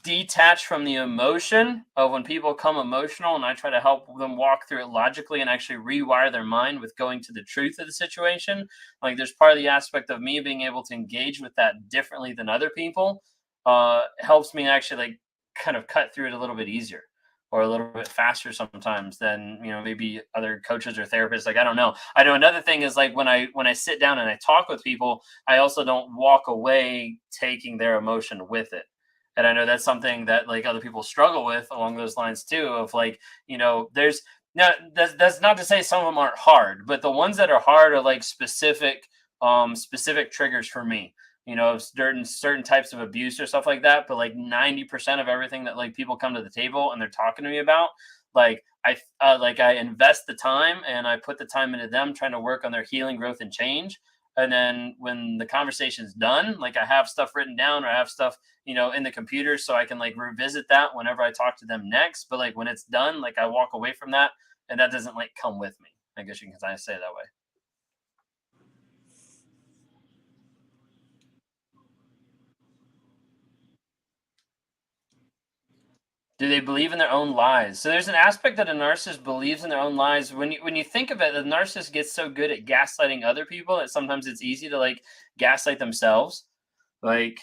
detach from the emotion of when people come emotional, and I try to help them walk through it logically and actually rewire their mind with going to the truth of the situation. Like there's part of the aspect of me being able to engage with that differently than other people, helps me actually like kind of cut through it a little bit easier, or a little bit faster sometimes than maybe other coaches or therapists. Like I know another thing is like when I sit down and I talk with people, I also don't walk away taking their emotion with it. And I know that's something that like other people struggle with along those lines too, of like, there's now that's not to say some of them aren't hard, but the ones that are hard are like specific triggers for me. Certain types of abuse or stuff like that. But like 90% of everything that like people come to the table and they're talking to me about, like I invest the time and I put the time into them trying to work on their healing, growth, and change. And then when the conversation's done, like I have stuff written down, or I have stuff in the computer, so I can like revisit that whenever I talk to them next. But like when it's done, like I walk away from that, and that doesn't like come with me. I guess you can kind of say it that way. Do they believe in their own lies? So there's an aspect that a narcissist believes in their own lies. When you think of it, the narcissist gets so good at gaslighting other people that sometimes it's easy to like gaslight themselves. Like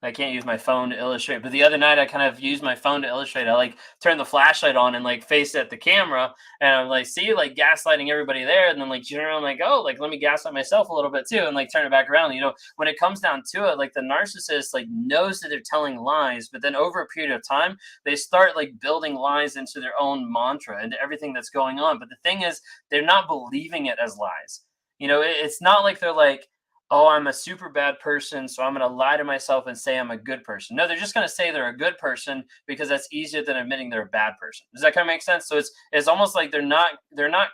I can't use my phone to illustrate, but the other night I kind of used my phone to illustrate. I like turned the flashlight on and like faced at the camera, and I'm like, see, like gaslighting everybody there, and then like turn around, like, oh, like let me gaslight myself a little bit too, and like turn it back around. When it comes down to it, like the narcissist like knows that they're telling lies, but then over a period of time, they start like building lies into their own mantra, into everything that's going on. But the thing is, they're not believing it as lies. It's not like they're like, oh, I'm a super bad person, so I'm going to lie to myself and say I'm a good person. No, they're just going to say they're a good person because that's easier than admitting they're a bad person. Does that kind of make sense? So it's almost like they're not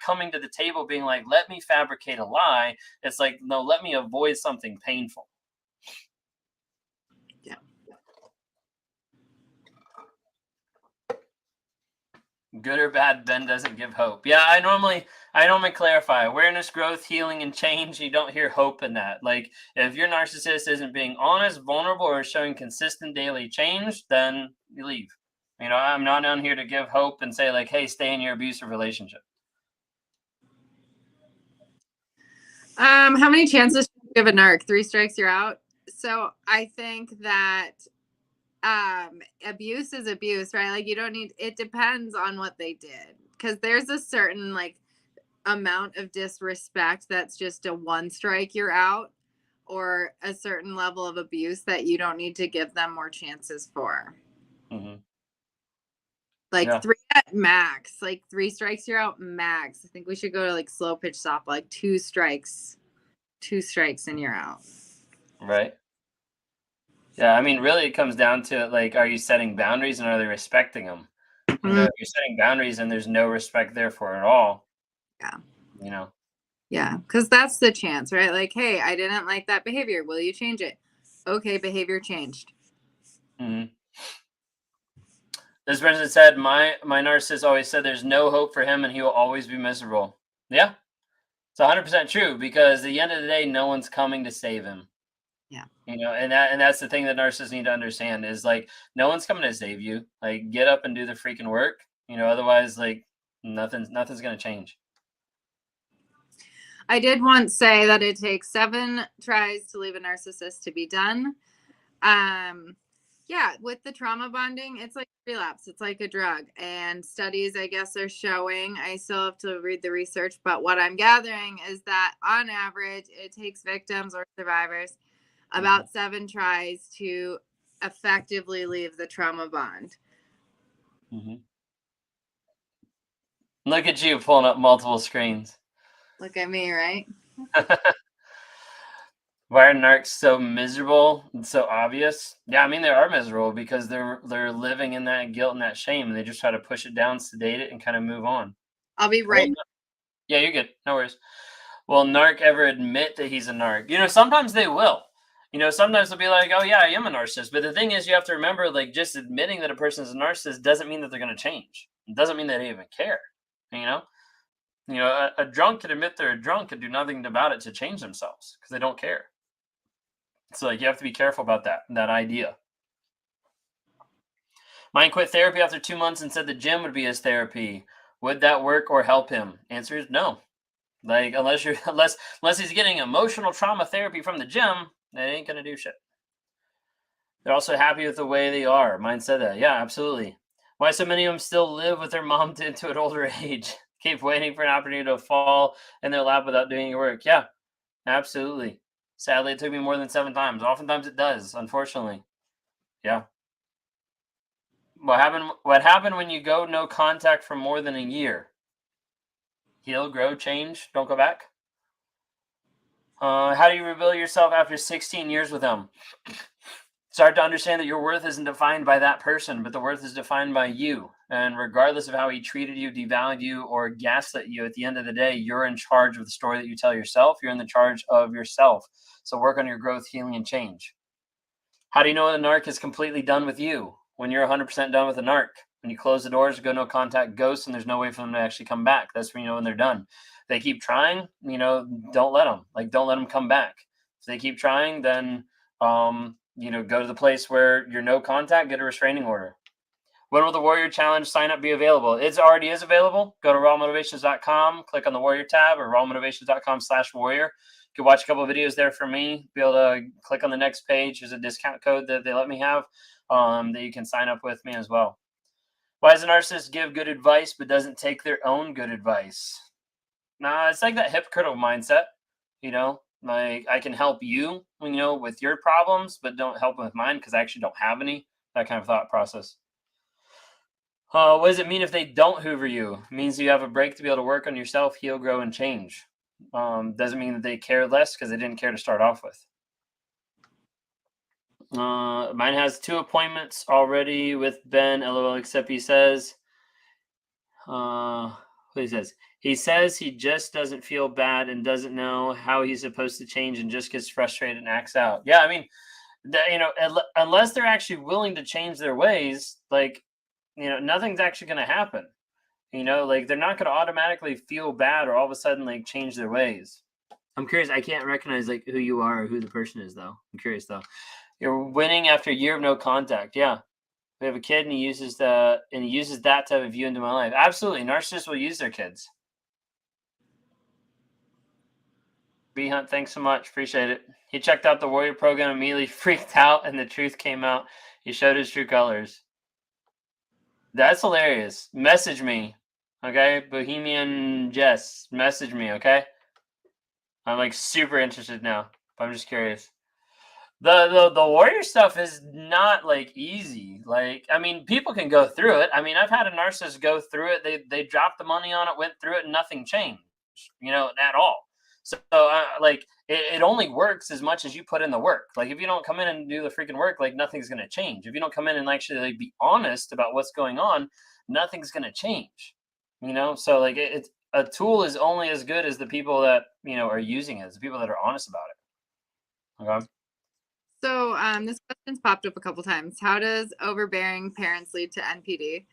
coming to the table being like, let me fabricate a lie. It's like, no, let me avoid something painful. Yeah. Good or bad, Ben doesn't give hope. Yeah, I normally clarify awareness, growth, healing, and change. You don't hear hope in that. Like if your narcissist isn't being honest, vulnerable, or showing consistent daily change, then you leave. I'm not down here to give hope and say like, hey, stay in your abusive relationship. How many chances do you give a narc? 3 strikes, you're out. So I think that abuse is abuse, right? Like you don't need, it depends on what they did, because there's a certain like amount of disrespect that's just a 1 strike, you're out, or a certain level of abuse that you don't need to give them more chances for. Mm-hmm. Like yeah. 3 at max, like 3 strikes, you're out max. I think we should go to like slow pitch softball, like 2 strikes and you're out. Right. Yeah, I mean, really, it comes down to like, are you setting boundaries and are they respecting them? If you're setting boundaries and there's no respect there for it all. Yeah. Yeah, because that's the chance, right? Like, hey, I didn't like that behavior. Will you change it? Okay, behavior changed. Mm-hmm. This person said, my narcissist always said there's no hope for him and he will always be miserable. Yeah, it's 100% true, because at the end of the day, no one's coming to save him. Yeah. And that's the thing that narcissists need to understand is like no one's coming to save you. Like get up and do the freaking work. Otherwise like nothing's gonna change. I did once say that it takes 7 tries to leave a narcissist to be done. Yeah, with the trauma bonding, it's like relapse. It's like a drug. And studies, I guess, are showing, I still have to read the research, but what I'm gathering is that on average, it takes victims or survivors about 7 tries to effectively leave the trauma bond. Look at you pulling up multiple screens. Look at me, right? Why are narcs so miserable and so obvious? Yeah, I mean they are miserable because they're living in that guilt and that shame, and they just try to push it down, sedate it, and kind of move on. I'll be right. Yeah, you're good. No worries. Will narc ever admit that he's a narc? Sometimes they will. Sometimes they'll be like, "Oh yeah, I am a narcissist." But the thing is, you have to remember, like, just admitting that a person is a narcissist doesn't mean that they're going to change. It doesn't mean they even care. A drunk could admit they're a drunk and do nothing about it to change themselves because they don't care. So like you have to be careful about that idea. Mine quit therapy after 2 months and said the gym would be his therapy. Would that work or help him? Answer is no. Like unless he's getting emotional trauma therapy from the gym, that ain't gonna do shit. They're also happy with the way they are. Mine said that. Yeah, absolutely. Why so many of them still live with their mom into an older age? Keep waiting for an opportunity to fall in their lap without doing your work. Yeah, absolutely. Sadly, it took me more than 7 times. Oftentimes it does, unfortunately. Yeah. What happened when you go no contact for more than a year? Heal, grow, change, don't go back? How do you rebuild yourself after 16 years with them? Start to understand that your worth isn't defined by that person, but the worth is defined by you. And regardless of how he treated you, devalued you, or gaslit you, at the end of the day, you're in charge of the story that you tell yourself. You're in the charge of yourself. So work on your growth, healing, and change. How do you know when the narc is completely done with you? When you're 100% done with the narc. When you close the doors, go no contact ghosts, and there's no way for them to actually come back. That's when you know when they're done. If they keep trying, don't let them. Like, don't let them come back. If they keep trying, then, go to the place where you're no contact, get a restraining order. When will the Warrior Challenge sign up be available? It already is available. Go to rawmotivations.com, click on the Warrior tab, or rawmotivations.com/warrior. You can watch a couple of videos there for me. Be able to click on the next page. There's a discount code that they let me have that you can sign up with me as well. Why does a narcissist give good advice but doesn't take their own good advice? Nah, it's like that hypocritical mindset. Like I can help you, with your problems, but don't help with mine because I actually don't have any. That kind of thought process. What does it mean if they don't hoover you? It means you have a break to be able to work on yourself, heal, grow, and change. Doesn't mean that they care less because they didn't care to start off with. Mine has 2 appointments already with Ben. LOL. Except he says, what he says he just doesn't feel bad and doesn't know how he's supposed to change and just gets frustrated and acts out. Yeah, I mean, unless they're actually willing to change their ways, like, nothing's actually going to happen. Like they're not going to automatically feel bad or all of a sudden like change their ways. I'm curious. I can't recognize like who you are or who the person is though. I'm curious though. You're winning after a year of no contact. Yeah. We have a kid and he uses that to have a view into my life. Absolutely. Narcissists will use their kids. B Hunt, thanks so much. Appreciate it. He checked out the Warrior program, immediately freaked out, and the truth came out. He showed his true colors. That's hilarious. Message me. Okay? Bohemian Jess. Message me, okay? I'm like super interested now. I'm just curious. The warrior stuff is not like easy. Like, I mean, people can go through it. I mean, I've had a narcissist go through it. They dropped the money on it, went through it, and nothing changed, at all. So it only works as much as you put in the work. Like, if you don't come in and do the freaking work, like nothing's gonna change. If you don't come in and actually like be honest about what's going on, nothing's gonna change. So like it's a tool is only as good as the people that are using it, the people that are honest about it. Okay. So this question's popped up a couple times. How does overbearing parents lead to NPD?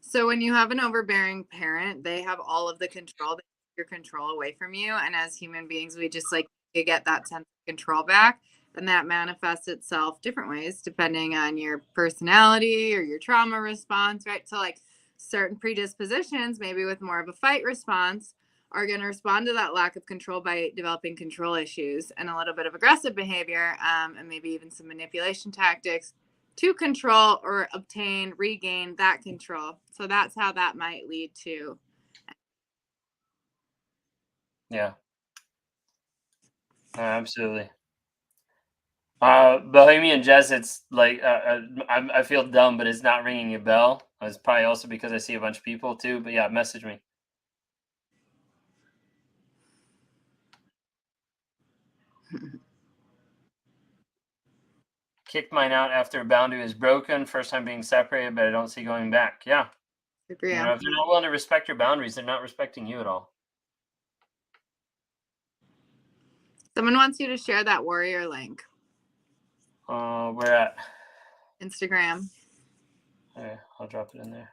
So when you have an overbearing parent, they have all of the control. They take your control away from you. And as human beings, we just like to get that sense of control back. And that manifests itself different ways depending on your personality or your trauma response, right? So like certain predispositions, maybe with more of a fight response, are going to respond to that lack of control by developing control issues and a little bit of aggressive behavior, and maybe even some manipulation tactics to control or obtain, regain that control. So that's how that might lead to. Yeah. Absolutely. Bohemian Jess, it's like I feel dumb, but it's not ringing a bell. It's probably also because I see a bunch of people too. But yeah, message me. Kicked mine out after a boundary was broken. First time being separated, but I don't see going back. Yeah, Good for you you. know, if they're not willing to respect your boundaries, they're not respecting you at all. Someone wants you to share that warrior link. Where at? Instagram. Okay, I'll drop it in there.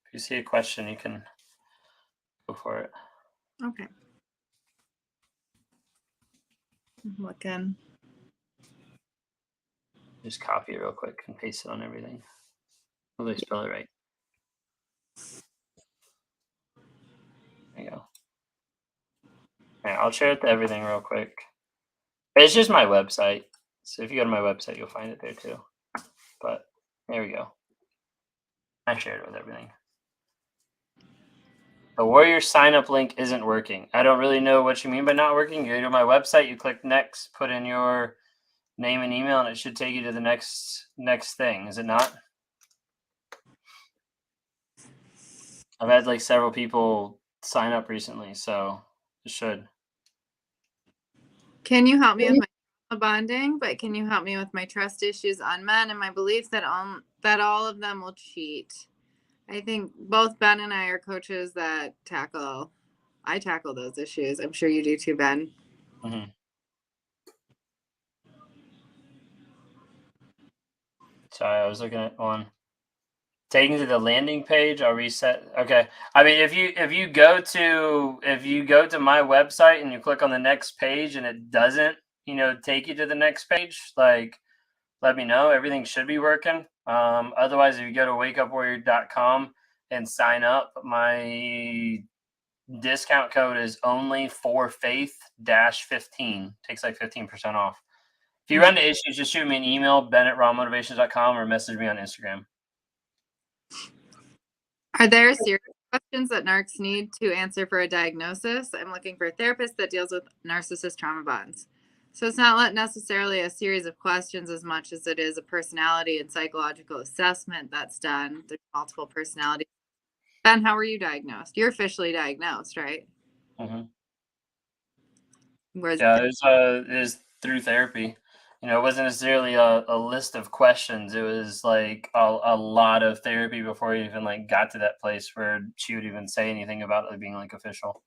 If you see a question, you can go for it. Okay. I'm looking. Just copy it real quick and paste it on everything. Will they spell it right? There you go. Alright, I'll share it to everything real quick. It's just my website. So if you go to my website, you'll find it there too. But there we go. I shared it with everything. The Warrior sign up link isn't working. I don't really know what you mean by not working. You go to my website, you click next, put in your name and email, and it should take you to the next thing. Is it not? I've had like several people sign up recently, so it should. Can you help me with my trauma bonding? But can you help me with my trust issues on men and my belief that all of them will cheat? I think both Ben and I are coaches that I tackle those issues. I'm sure you do too, Ben. Mm-hmm. Sorry, I was looking at one. Taking to the landing page, I'll reset. Okay. I mean, if you go to my website and you click on the next page and it doesn't, take you to the next page, like let me know. Everything should be working. Otherwise, if you go to wakeupwarrior.com and sign up, my discount code is only for faith-15. Takes like 15% off. If you run into issues, just shoot me an email, ben@rawmotivations.com, or message me on Instagram. Are there serious questions that narcs need to answer for a diagnosis? I'm looking for a therapist that deals with narcissist trauma bonds. So it's not necessarily a series of questions as much as it is a personality and psychological assessment that's done. There's multiple personalities. Ben, how were you diagnosed? You're officially diagnosed, right? Mm-hmm. Whereas Yeah, it was through therapy. It wasn't necessarily a list of questions. It was like a lot of therapy before we even like got to that place where she would even say anything about it being like official.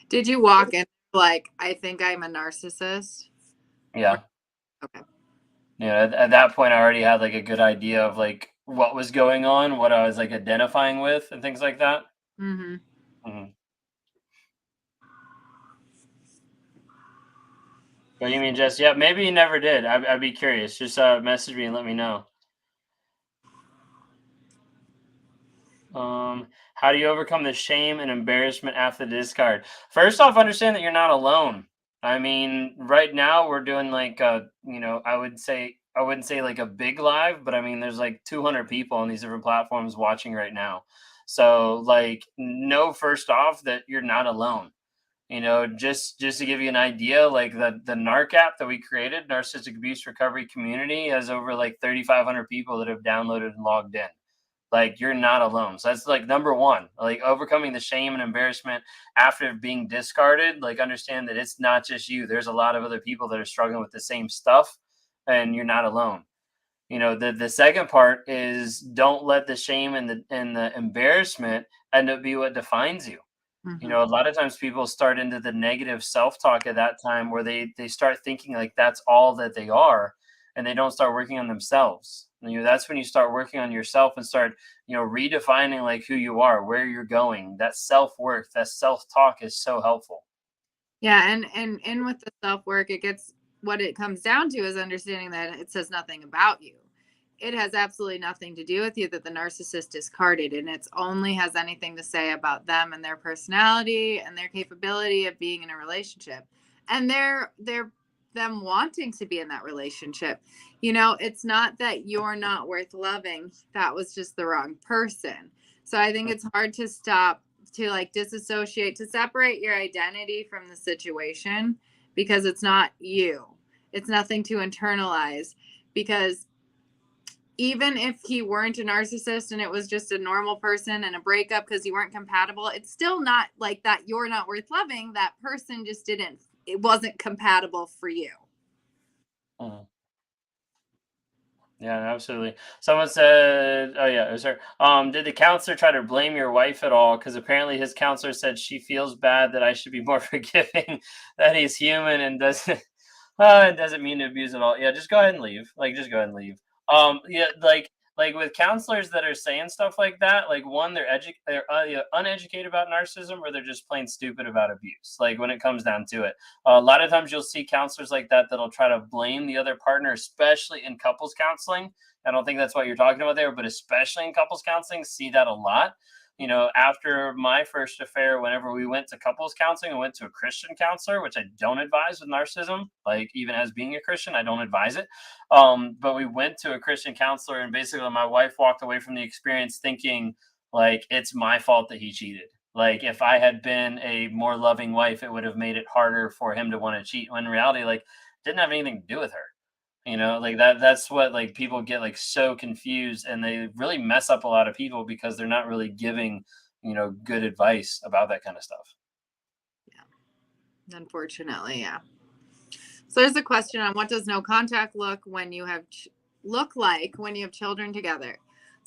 did you walk in like, I think I'm a narcissist? Yeah. Okay. At that point, I already had like a good idea of like what was going on, what I was like identifying with, and things like that. Mm-hmm. Mm-hmm. But you mean just, yeah, maybe you never did. I'd be curious. Just message me and let me know. How do you overcome the shame and embarrassment after the discard? First off, understand that you're not alone. I mean, right now we're doing like I wouldn't say like a big live, but I mean there's like 200 people on these different platforms watching right now. So like know first off that you're not alone. Just to give you an idea, like the Narc App that we created, Narcissistic Abuse Recovery Community, has over like 3,500 people that have downloaded and logged in. Like you're not alone. So that's like number one, like overcoming the shame and embarrassment after being discarded. Like understand that it's not just you. There's a lot of other people that are struggling with the same stuff, and you're not alone. The second part is don't let the shame and the embarrassment end up be what defines you. Mm-hmm. A lot of times people start into the negative self-talk at that time where they start thinking like that's all that they are, and they don't start working on themselves. That's when you start working on yourself and start redefining like who you are, where you're going. That self-worth, that self-talk is so helpful. Yeah, and with the self-work, what it comes down to is understanding that it says nothing about you. It has absolutely nothing to do with you that the narcissist discarded, and it's only has anything to say about them and their personality and their capability of being in a relationship. And they're them wanting to be in that relationship. It's not that you're not worth loving. That was just the wrong person. So I think it's hard to stop, to like disassociate, to separate your identity from the situation, because it's not you. It's nothing to internalize, because even if he weren't a narcissist and it was just a normal person and a breakup because you weren't compatible, it's still not like that you're not worth loving. That person just it wasn't compatible for you. Mhm. Yeah, absolutely. Someone said, "Oh yeah, it was her. Did the counselor try to blame your wife at all? Because apparently his counselor said she feels bad that I should be more forgiving, that he's human and doesn't doesn't mean to abuse at all. Yeah, just go ahead and leave. Like, just go ahead and leave. Yeah, like with counselors that are saying stuff like that, like one, they're either uneducated about narcissism, or they're just plain stupid about abuse. Like when it comes down to it, a lot of times you'll see counselors like that that'll try to blame the other partner, especially in couples counseling. I don't think that's what you're talking about there, but especially in couples counseling, see that a lot. After my first affair, whenever we went to couples counseling, I went to a Christian counselor, which I don't advise with narcissism. Like, even as being a Christian, I don't advise it. But we went to a Christian counselor, and basically, my wife walked away from the experience thinking, like, it's my fault that he cheated. Like, if I had been a more loving wife, it would have made it harder for him to want to cheat. When in reality, like, it didn't have anything to do with her. Like that's what, like, people get like so confused, and they really mess up a lot of people because they're not really giving, good advice about that kind of stuff. Yeah, unfortunately, yeah. So there's a question on what does no contact look like when you have children together.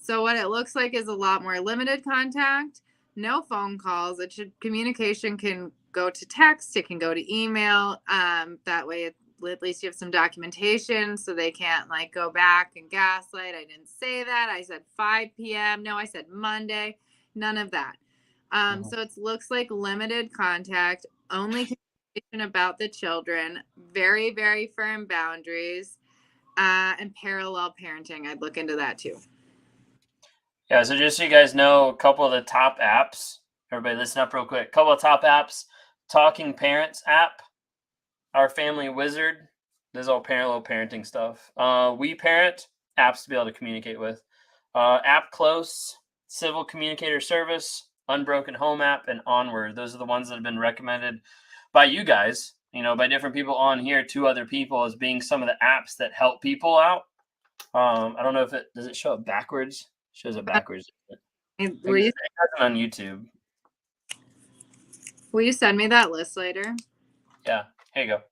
So what it looks like is a lot more limited contact, no phone calls. Communication can go to text, it can go to email. That way, at least you have some documentation, so they can't like go back and gaslight. I didn't say that. I said 5 p.m. No, I said Monday. None of that. Mhm. So it looks like limited contact, only about the children, very, very firm boundaries, and parallel parenting. I'd look into that too. Yeah, so just so you guys know, a couple of the top apps. Everybody, listen up real quick. A couple of top apps: Talking Parents app, Our Family Wizard. This is all parallel parenting stuff. We Parent, apps to be able to communicate with. App Close, Civil Communicator Service, Unbroken Home app, and Onward. Those are the ones that have been recommended by you guys, by different people on here to other people, as being some of the apps that help people out. I don't know if it does it show up backwards. It shows it backwards. Will you, It has it on YouTube. will you send me that list later? Yeah, here you go.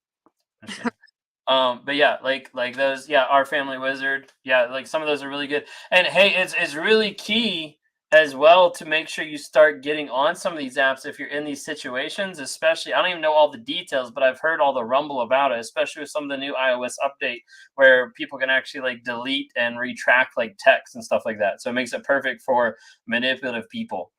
But yeah, like those, yeah, Our Family Wizard, yeah, like some of those are really good. And hey, it's really key as well to make sure you start getting on some of these apps if you're in these situations. Especially, I don't even know all the details, but I've heard all the rumble about it, especially with some of the new iOS update where people can actually like delete and retract like text and stuff like that. So it makes it perfect for manipulative people.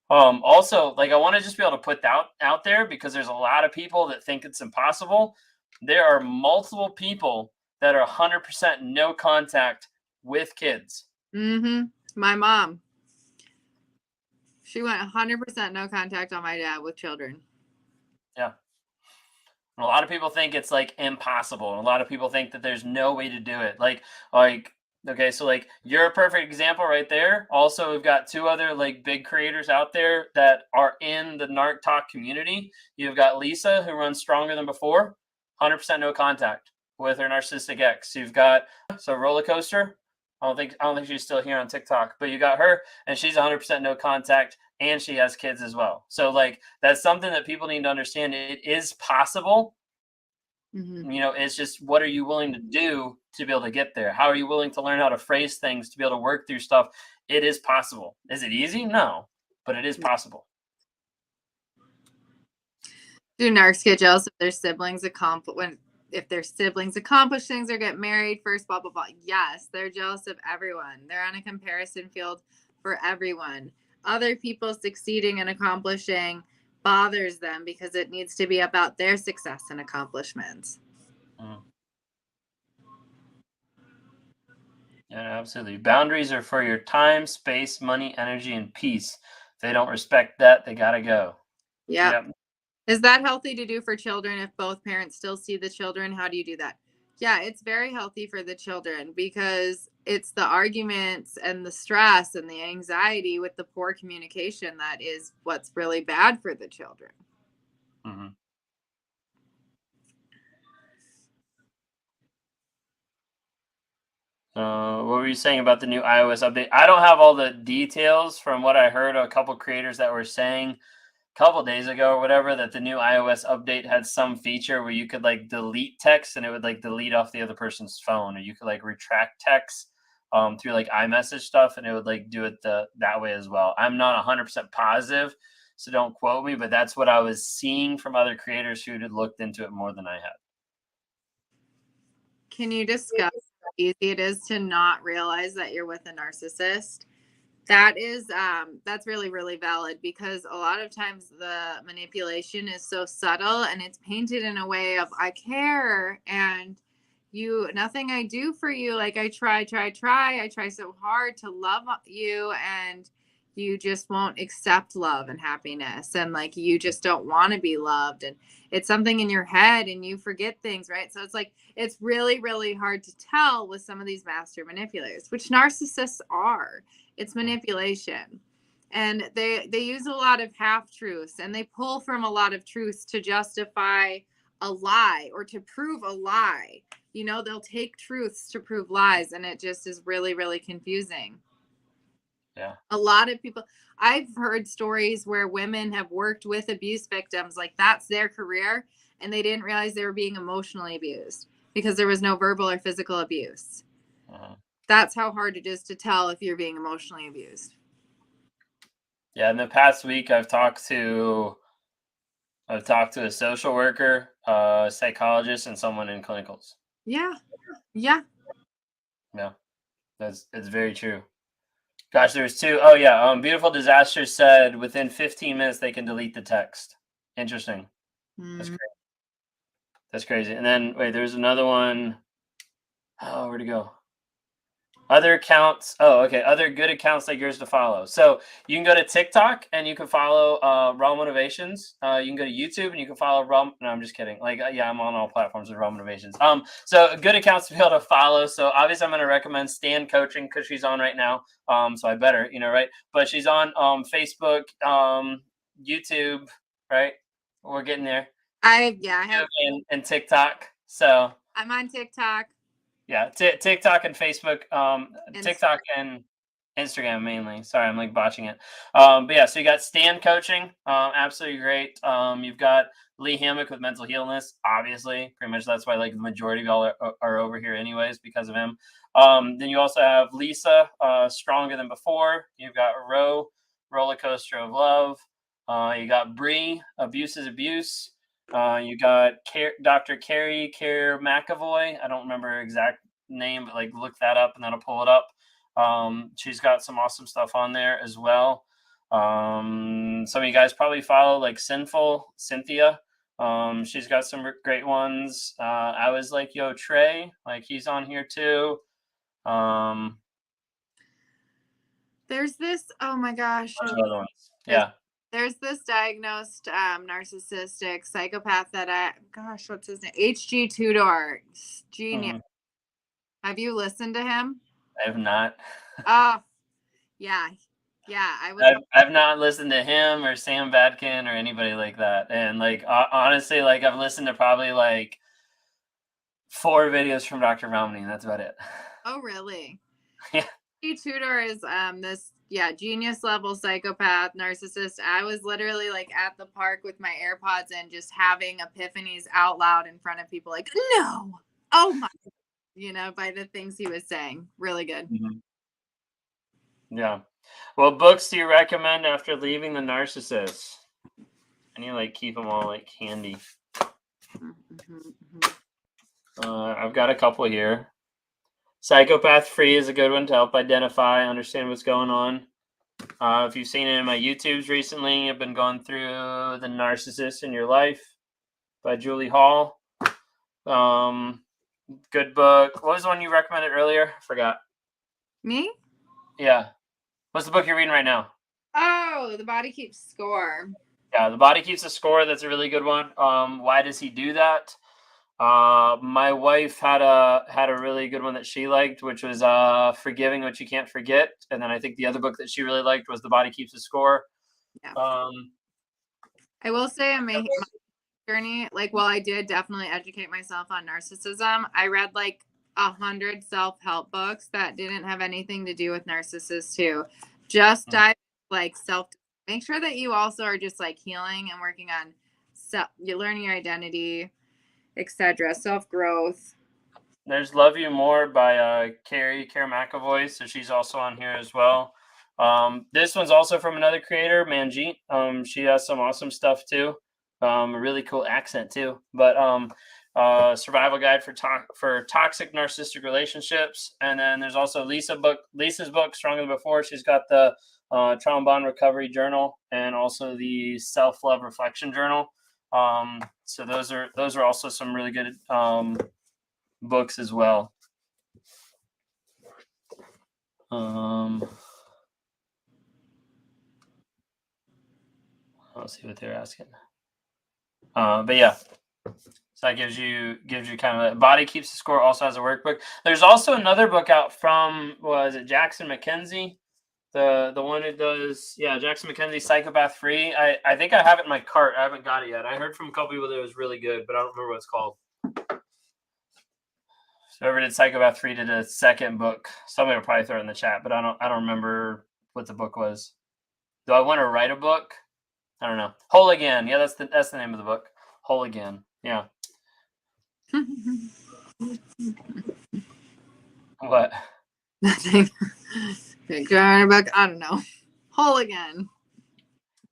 Also, like, I want to just be able to put that out there, because there's a lot of people that think it's impossible. There are multiple people that are 100% no contact with kids. Mm-hmm. My mom, she went 100% no contact on my dad with children. Yeah. And a lot of people think it's like impossible. And a lot of people think that there's no way to do it. Okay, so like you're a perfect example right there. Also, we've got two other like big creators out there that are in the Narc Talk community. You've got Lisa, who runs Stronger Than Before, 100% no contact with her narcissistic ex. You've got Roller Coaster. I don't think she's still here on TikTok, but you got her, and she's 100% no contact, and she has kids as well. So like that's something that people need to understand. It is possible. Mm-hmm. It's just, what are you willing to do to be able to get there? How are you willing to learn how to phrase things to be able to work through stuff? It is possible. Is it easy? No, but it is possible. Do narcs get jealous if their siblings accomplish things or get married first, blah blah blah? Yes, they're jealous of everyone. They're on a comparison field for everyone. Other people succeeding and accomplishing bothers them because it needs to be about their success and accomplishments. Yeah, absolutely. Boundaries are for your time, space, money, energy, and peace. If they don't respect that, they gotta go. Yep. Is that healthy to do for children if both parents still see the children? How do you do that? Yeah, it's very healthy for the children because it's the arguments and the stress and the anxiety with the poor communication that is what's really bad for the children. Mm-hmm. What were you saying about the new iOS update? I don't have all the details. From what I heard, a couple creators that were saying a couple days ago or whatever, that the new iOS update had some feature where you could like delete text and it would like delete off the other person's phone, or you could like retract text through like iMessage stuff, and it would like do it that way as well. I'm not 100% positive, so don't quote me, but that's what I was seeing from other creators who had looked into it more than I had. Can you discuss how easy it is to not realize that you're with a narcissist? That's really, really valid, because a lot of times the manipulation is so subtle and it's painted in a way of I care and nothing I do for you. Like I try so hard to love you, and you just won't accept love and happiness, and like you just don't want to be loved, and it's something in your head and you forget things, right? So it's like it's really, really hard to tell with some of these master manipulators, which narcissists are. It's manipulation, and they use a lot of half truths, and they pull from a lot of truths to justify a lie or to prove a lie. They'll take truths to prove lies, and it just is really, really confusing. Yeah. A lot of people, I've heard stories where women have worked with abuse victims, like that's their career, and they didn't realize they were being emotionally abused because there was no verbal or physical abuse. That's how hard it is to tell if you're being emotionally abused. Yeah, in the past week, I've talked to a social worker, a psychologist, and someone in clinicals. Yeah. Yeah, it's very true. Gosh, there's two. Oh yeah, Beautiful Disaster said within 15 minutes they can delete the text. Interesting. That's crazy. That's crazy. And then wait, there's another one. Oh, where'd it go? Other accounts. Oh, okay. Other good accounts like yours to follow. So you can go to TikTok and you can follow Raw Motivations. You can go to YouTube and you can follow Raw. No, I'm just kidding. Like, yeah, I'm on all platforms with Raw Motivations. So good accounts to be able to follow. So obviously, I'm going to recommend Stan Coaching because she's on right now. So I better, right? But she's on Facebook, YouTube, right? We're getting there. I have and TikTok. So I'm on TikTok. Yeah, TikTok and Facebook, TikTok and Instagram mainly. Sorry, I'm like botching it. But yeah, so you got Stan Coaching, absolutely great. You've got Lee Hammock with mental illness, obviously. Pretty much that's why like the majority of y'all are over here anyways because of him. Then you also have Lisa, Stronger Than Before. You've got Roller Coaster of Love. You got Bree, Abuse is Abuse. You got Dr. Carrie McAvoy. I don't remember her exact name, but like look that up and that'll pull it up. She's got some awesome stuff on there as well. Some of you guys probably follow like Sinful Cynthia. She's got some great ones. I was like, yo, Trey, like he's on here too. There's this, oh my gosh. Other ones. Yeah. There's this diagnosed narcissistic psychopath that what's his name? H.G. Tudor. Genius. Have you listened to him? I have not. Oh, yeah. I've not listened to him or Sam Badkin or anybody like that. And like, honestly, like I've listened to probably like 4 videos from Dr. Ruminating, and that's about it. Oh, really? Yeah. H.G. Tudor is this genius level psychopath narcissist. I was literally like at the park with my AirPods and just having epiphanies out loud in front of people, like, no, oh my, by the things he was saying. Really good. Yeah. What books do you recommend after leaving the narcissist? And you like keep them all like handy. I've got a couple here. Psychopath Free is a good one to help identify, understand what's going on. If you've seen it in my YouTubes recently, I've been going through The Narcissist in Your Life by Julie Hall. Good book. What was the one you recommended earlier? I forgot. Me? Yeah. What's the book you're reading right now? Oh, The Body Keeps Score. Yeah, The Body Keeps a Score. That's a really good one. Why does he do that? My wife had a really good one that she liked, which was Forgiving What You Can't Forget. And then I think the other book that she really liked was The Body Keeps a Score. Yeah. I will say on my journey, like, while I did definitely educate myself on narcissism, I read like 100 self-help books that didn't have anything to do with narcissists too. Just dive like make sure that you also are just like healing and working on you're learning your identity, etc. Self-growth. There's Love You More by Carrie McAvoy, so she's also on here as well. This one's also from another creator, Manjeet. She has some awesome stuff too. A really cool accent too. But Survival Guide for Toxic Narcissistic Relationships. And then there's also Lisa's book, Stronger Than Before. She's got the Trauma Bond Recovery Journal and also the Self-Love Reflection Journal. So those are also some really good books as well. I'll see what they're asking. But yeah, so that gives you kind of Body Keeps the Score. Also has a workbook. There's also another book out from Jackson McKenzie, the one who does Jackson McKenzie, Psychopath Free. I think I have it in my cart. I haven't got it yet. I heard from a couple people that it was really good, but I don't remember what it's called. So whoever did Psychopath 3 did a second book. Somebody will probably throw it in the chat, but I don't remember what the book was. Do I want to write a book? I don't know. Whole Again. Yeah, that's the name of the book. Whole Again. Yeah. What? Nothing. Book. I don't know. Whole Again.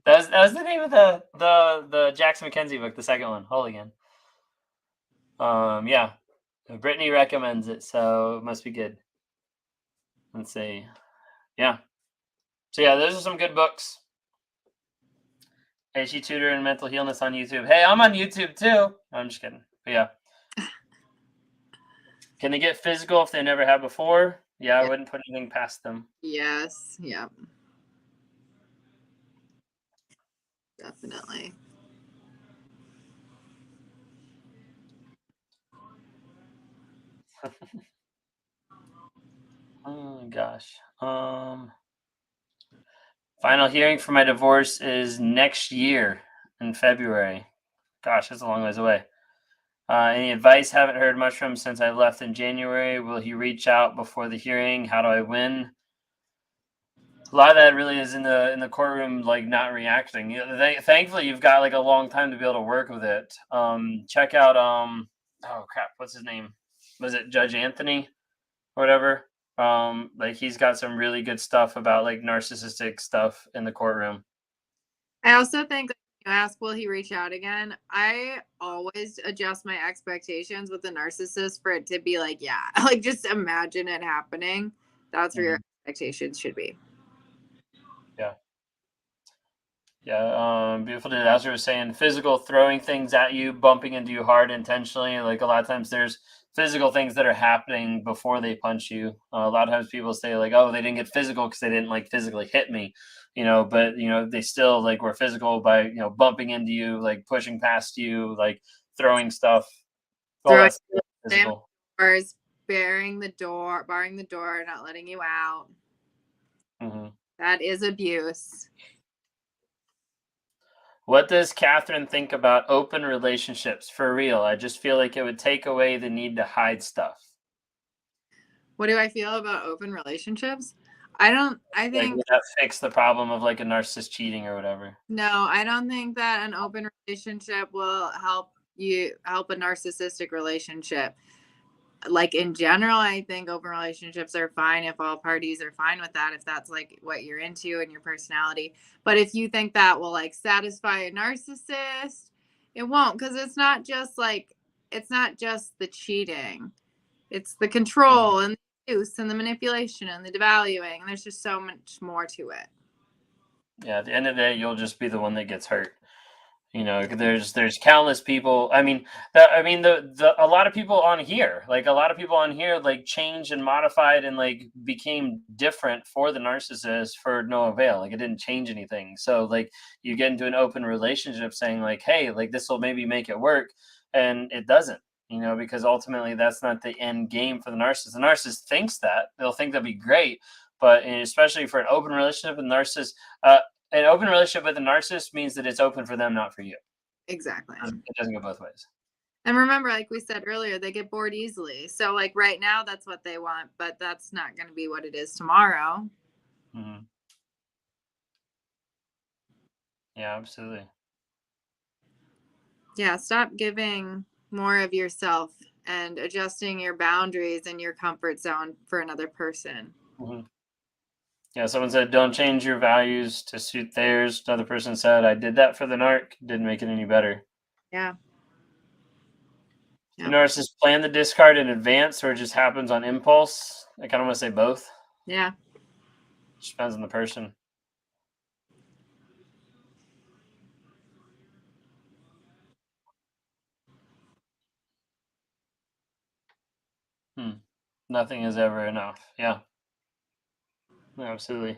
That was the name of the Jackson McKenzie book, the second one. Whole Again. Yeah. Brittany recommends it, so it must be good. Let's see. Yeah. So yeah, those are some good books. Hey, she tutor and mental healness on YouTube. Hey, I'm on YouTube too. I'm just kidding. But yeah. Can they get physical if they never have before? Yeah, I wouldn't put anything past them. Yes. Yep. Definitely. Oh gosh. Final hearing for my divorce is next year in February. Gosh, that's a long ways away. Any advice? Haven't heard much from him since I left in January. Will he reach out before the hearing? How do I win? A lot of that really is in the courtroom, like not reacting. Thankfully, you've got like a long time to be able to work with it. Check out oh crap, what's his name? Was it Judge Anthony or whatever? Like he's got some really good stuff about like narcissistic stuff in the courtroom. I also think that you ask, will he reach out again? I always adjust my expectations with the narcissist for it to be like, yeah, like just imagine it happening. That's where your expectations should be. Yeah. Yeah. Beautiful dude. As I was saying, physical, throwing things at you, bumping into you hard intentionally. Like a lot of times there's physical things that are happening before they punch you. A lot of times people say like, oh, they didn't get physical because they didn't like physically hit me, but they still like were physical by, bumping into you, like pushing past you, like throwing stuff. All that stuff is physical. Doors, barring the door, not letting you out. Mm-hmm. That is abuse. What does Katherine think about open relationships? For real, I just feel like it would take away the need to hide stuff. What do I feel about open relationships? I think like, would that fix the problem of like a narcissist cheating or whatever? No, I don't think that an open relationship will help a narcissistic relationship. Like in general, I think open relationships are fine if all parties are fine with that, if that's like what you're into and your personality. But if you think that will like satisfy a narcissist, it won't, because it's not just the cheating. It's the control and the use and the manipulation and the devaluing. And there's just so much more to it. Yeah, at the end of the day, you'll just be the one that gets hurt. There's countless people. The a lot of people on here, like changed and modified and like became different for the narcissist for no avail. Like it didn't change anything. So like you get into an open relationship saying like, hey, like this will maybe make it work, and it doesn't. Because ultimately that's not the end game for the narcissist. The narcissist thinks that they'll think that'd be great, but especially for an open relationship with narcissist. An open relationship with a narcissist means that it's open for them, not for you. Exactly. It doesn't go both ways. And remember, like we said earlier, they get bored easily. So like right now, that's what they want, but that's not going to be what it is tomorrow. Mm-hmm. Yeah, absolutely. Yeah, stop giving more of yourself and adjusting your boundaries and your comfort zone for another person. Mm-hmm. Yeah, someone said, don't change your values to suit theirs. Another person said, I did that for the narc. Didn't make it any better. Yeah. Do narcissists plan the discard in advance or it just happens on impulse? I kind of want to say both. Yeah. It depends on the person. Nothing is ever enough. Yeah. Absolutely.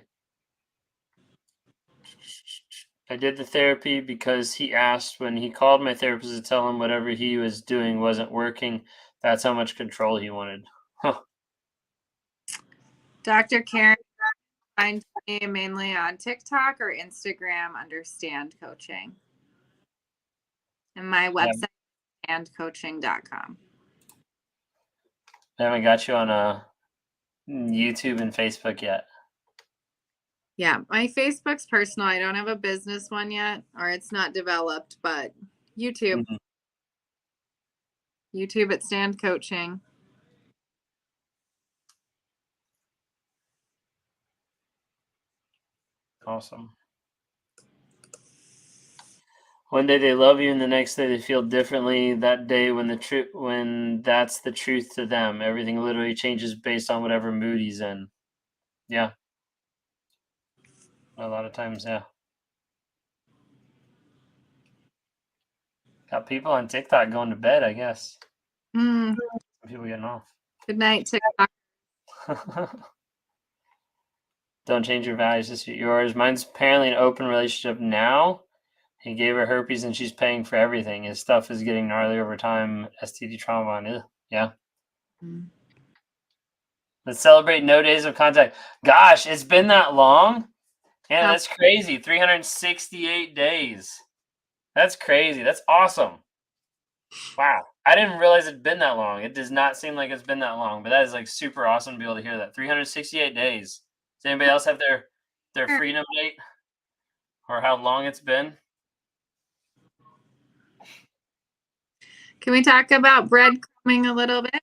I did the therapy because he asked when he called my therapist to tell him whatever he was doing wasn't working. That's how much control he wanted. Huh. Dr. Karen, find me mainly on TikTok or Instagram under Stand Coaching. And my website, standcoaching.com. I haven't got you on YouTube and Facebook yet. Yeah, my Facebook's personal. I don't have a business one yet, or it's not developed, but YouTube. Mm-hmm. YouTube at Stand Coaching. Awesome. One day they love you, and the next day they feel differently. That day when that's the truth to them, everything literally changes based on whatever mood he's in. Yeah. A lot of times, yeah. Got people on TikTok going to bed, I guess. Some people getting off. Good night, TikTok. Don't change your values to suit yours. Mine's apparently an open relationship now. He gave her herpes and she's paying for everything. His stuff is getting gnarly over time. STD trauma on it. Yeah. Let's celebrate no days of contact. Gosh, it's been that long? Yeah, that's crazy. 368 days. That's crazy. That's awesome. Wow. I didn't realize it'd been that long. It does not seem like it's been that long, but that is like super awesome to be able to hear that. 368 days. Does anybody else have their freedom date or how long it's been? Can we talk about breadcrumbing a little bit?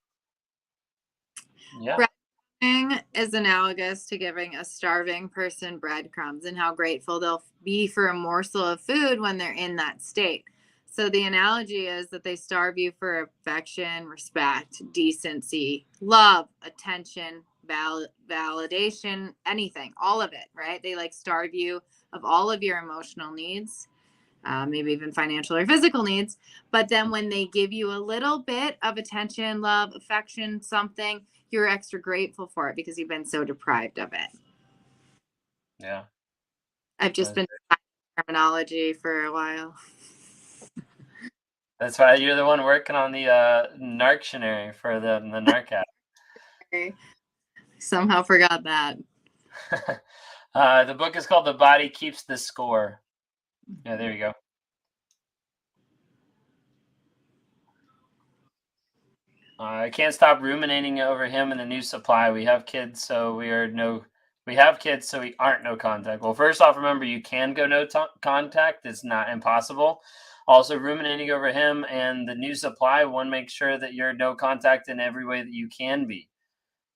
Yeah. Breadcrumbing is analogous to giving a starving person breadcrumbs and how grateful they'll be for a morsel of food when they're in that state. So the analogy is that they starve you for affection, respect, decency, love, attention, validation, anything, all of it, right? They like starve you of all of your emotional needs, maybe even financial or physical needs. But then when they give you a little bit of attention, love, affection, something, you're extra grateful for it because you've been so deprived of it. Yeah. I've just been terminology for a while. That's why you're the one working on the Narctionary for the Narc App. Okay. Somehow forgot that. The book is called The Body Keeps the Score. Yeah, there you go. I can't stop ruminating over him and the new supply. We have kids, so we have kids, so we aren't no contact. Well, first off, remember you can go no contact. It's not impossible. Also, ruminating over him and the new supply, one, make sure that you're no contact in every way that you can be.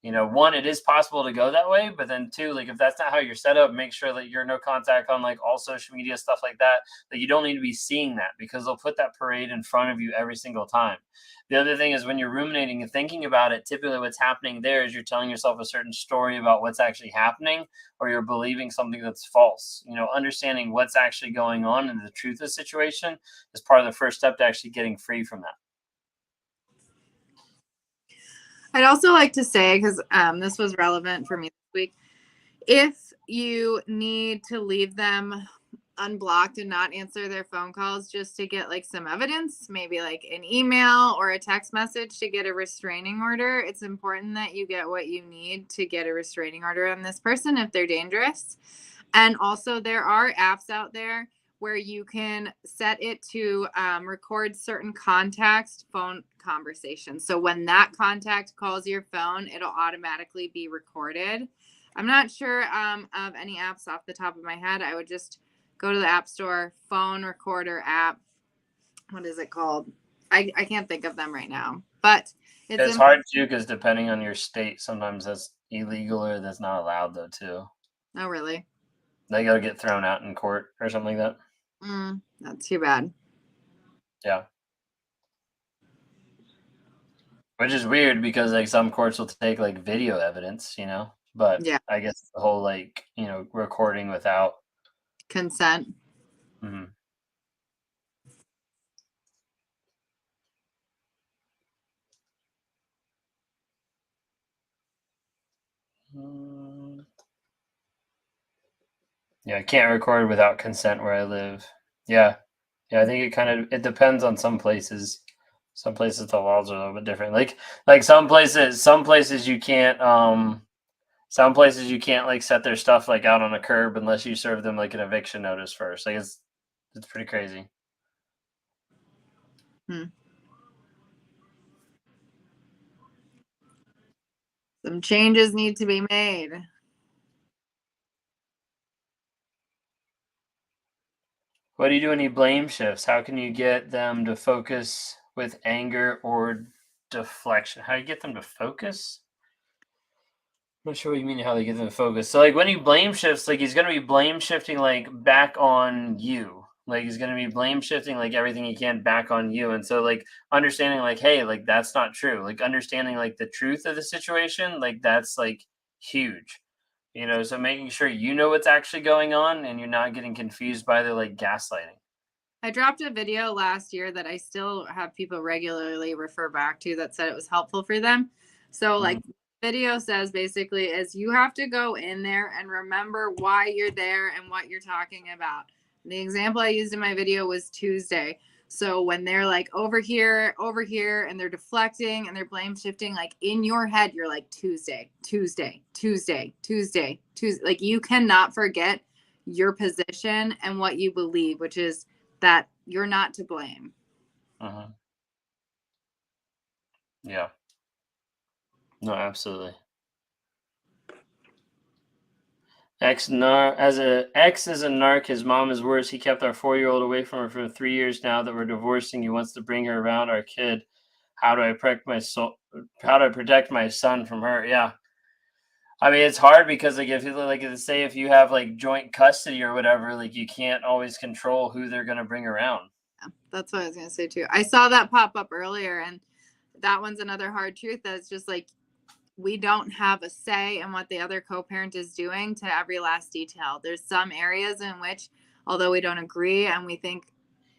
You know, one, it is possible to go that way, but then two, like if that's not how you're set up, make sure that you're no contact on like all social media, stuff like that, that you don't need to be seeing that, because they'll put that parade in front of you every single time. The other thing is when you're ruminating and thinking about it, typically what's happening there is you're telling yourself a certain story about what's actually happening, or you're believing something that's false. You know, understanding what's actually going on and the truth of the situation is part of the first step to actually getting free from that. I'd also like to say, because this was relevant for me this week, if you need to leave them unblocked and not answer their phone calls just to get like some evidence, maybe like an email or a text message to get a restraining order, it's important that you get what you need to get a restraining order on this person if they're dangerous. And also there are apps out there where you can set it to record certain contacts phone conversations. So when that contact calls your phone, it'll automatically be recorded. I'm not sure of any apps off the top of my head. I would just go to the App Store, phone recorder app. What is it called? I can't think of them right now. But it's hard too, because depending on your state, sometimes that's illegal or that's not allowed though too. Oh, really? They gotta get thrown out in court or something like that. That's too bad. Yeah. Which is weird because like some courts will take like video evidence, you know, but Yeah. I guess the whole like, you know, recording without consent. Mm-hmm. Yeah, I can't record without consent where I live. Yeah. Yeah, I think it depends on some places. Some places the laws are a little bit different. Like some places you can't like set their stuff like out on a curb unless you serve them like an eviction notice first. Like it's pretty crazy. Some changes need to be made. What do you do when you blame shifts? How can you get them to focus with anger or deflection? How do you get them to focus? I'm not sure what you mean how they get them to focus. So like when you blame shifts, like he's gonna be blame shifting like back on you. Like he's gonna be blame shifting like everything he can back on you. And so like understanding like, hey, like that's not true. Like understanding like the truth of the situation, like that's like huge. You know, so making sure you know what's actually going on and you're not getting confused by the like gaslighting. I dropped a video last year that I still have people regularly refer back to that said it was helpful for them. So like video says basically is you have to go in there and remember why you're there and what you're talking about. The example I used in my video was Tuesday. So when they're like over here, and they're deflecting and they're blame shifting, like in your head, you're like Tuesday, Tuesday, Tuesday, Tuesday, Tuesday. Like you cannot forget your position and what you believe, which is that you're not to blame. Yeah. No, absolutely. Ex as a narc, his mom is worse. He kept our 4-year-old away from her for 3 years now that we're divorcing. He wants to bring her around our kid. How do I protect my son from her? Yeah. I mean, it's hard because like if you like say if you have like joint custody or whatever, like you can't always control who they're gonna bring around. Yeah, that's what I was gonna say too. I saw that pop up earlier, and that one's another hard truth. That's just like we don't have a say in what the other co-parent is doing to every last detail. There's some areas in which, although we don't agree and we think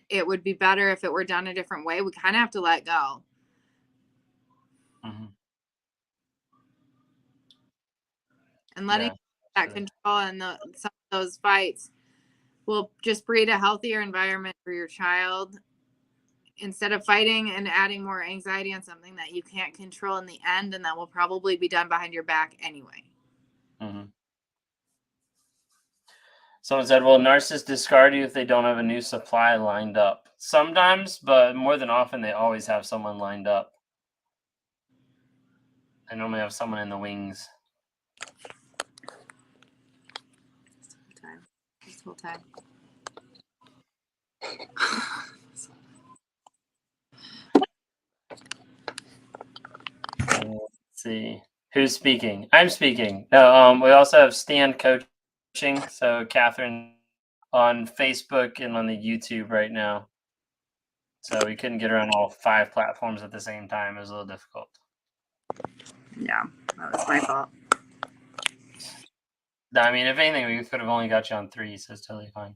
it would be better if it were done a different way, we kind of have to let go. And letting that control and some of those fights will just breed a healthier environment for your child instead of fighting and adding more anxiety on something that you can't control in the end, and that will probably be done behind your back anyway. Someone said, well, narcissists discard you if they don't have a new supply lined up. Sometimes, but more than often, they always have someone lined up. I normally have someone in the wings. This whole time. Let's see. Who's speaking? I'm speaking. No, we also have Stan coaching. So Katherine on Facebook and on the YouTube right now. So we couldn't get her on all 5 platforms at the same time. It was a little difficult. Yeah, that was my fault. I mean, if anything, we could have only got you on 3, so it's totally fine.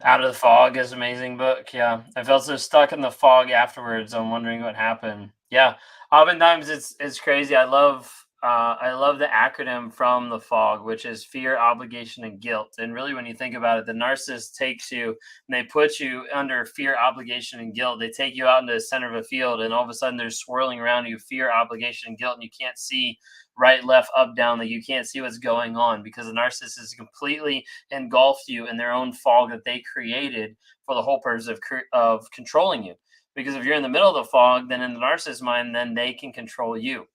Out of the Fog is an amazing book. Yeah, I felt so stuck in the fog afterwards. I'm wondering what happened. Yeah, oftentimes it's crazy. I love the acronym from the Fog, which is fear, obligation, and guilt. And really, when you think about it, the narcissist takes you and they put you under fear, obligation, and guilt. They take you out into the center of a field, and all of a sudden, there's swirling around you fear, obligation, and guilt, and you can't see right, left, up, down. That you can't see what's going on because the narcissist is completely engulfed you in their own fog that they created for the whole purpose of controlling you. Because if you're in the middle of the fog, then in the narcissist mind, then they can control you.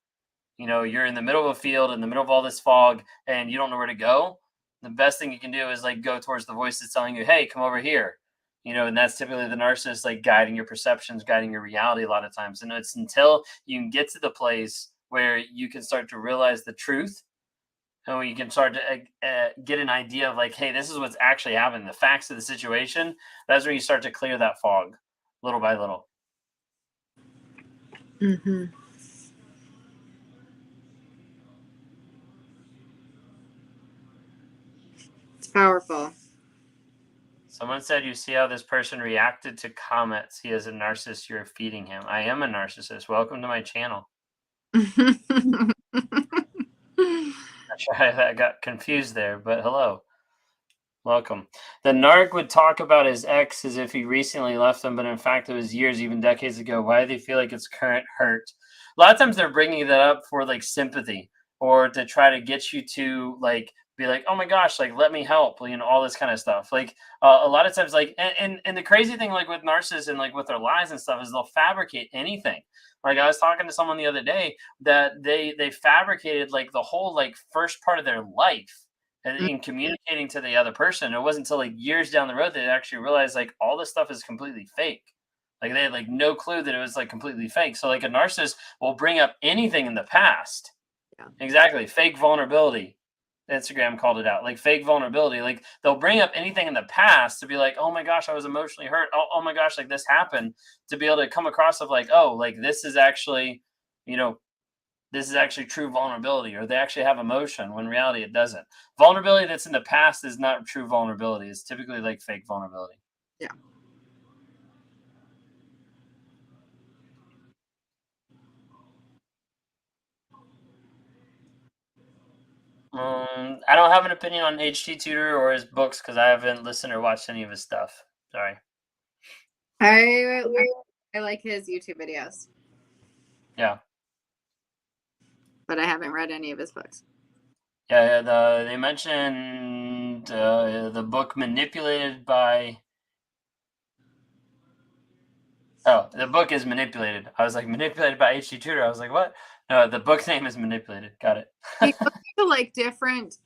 You know, you're in the middle of a field, in the middle of all this fog, and you don't know where to go. The best thing you can do is like go towards the voice that's telling you, "Hey, come over here." You know, and that's typically the narcissist like guiding your perceptions, guiding your reality a lot of times. And it's until you can get to the place where you can start to realize the truth and when you can start to get an idea of like, hey, this is what's actually happening, the facts of the situation. That's when you start to clear that fog little by little. Mm-hmm. It's powerful. Someone said, you see how this person reacted to comments. He is a narcissist. You're feeding him. I am a narcissist. Welcome to my channel. I got confused there, but hello. Welcome. The narc would talk about his ex as if he recently left them, but in fact, it was years, even decades ago. Why do they feel like it's current hurt? A lot of times they're bringing that up for like sympathy or to try to get you to like be like, oh my gosh, like let me help, you know, all this kind of stuff. Like a lot of times, like, and the crazy thing, like with narcissists and like with their lies and stuff, is they'll fabricate anything. Like I was talking to someone the other day that they fabricated like the whole like first part of their life and in communicating to the other person. It wasn't until like years down the road that they actually realized like all this stuff is completely fake. Like they had like no clue that it was like completely fake. So like a narcissist will bring up anything in the past. Yeah. Exactly. Fake vulnerability. Instagram called it out. Like fake vulnerability. Like they'll bring up anything in the past to be like, oh my gosh, I was emotionally hurt. Oh my gosh, like this happened, to be able to come across of like, oh, like this is actually, you know, this is actually true vulnerability, or they actually have emotion when in reality it doesn't. Vulnerability that's in the past is not true vulnerability. It's typically like fake vulnerability. Yeah. I don't have an opinion on HT Tutor or his books because I haven't listened or watched any of his stuff. Sorry. I like his YouTube videos, Yeah. but I haven't read any of his books. Yeah, they mentioned the book Manipulated by. Oh, the book is Manipulated. I was like, Manipulated by H.G. Tudor. I was like, what? No, the book name is Manipulated. Got it. He goes to like different.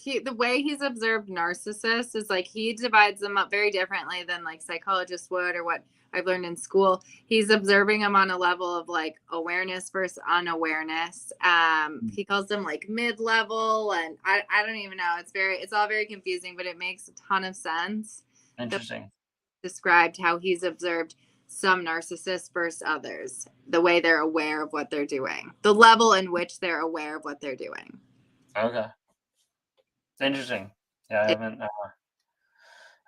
The way he's observed narcissists is like he divides them up very differently than like psychologists would, or what I've learned in school. He's observing them on a level of like awareness versus unawareness. He calls them like mid-level, and I don't even know. It's all very confusing, but it makes a ton of sense. Interesting. Described how he's observed some narcissists versus others, the way they're aware of what they're doing, the level in which they're aware of what they're doing. Okay. It's interesting. Yeah,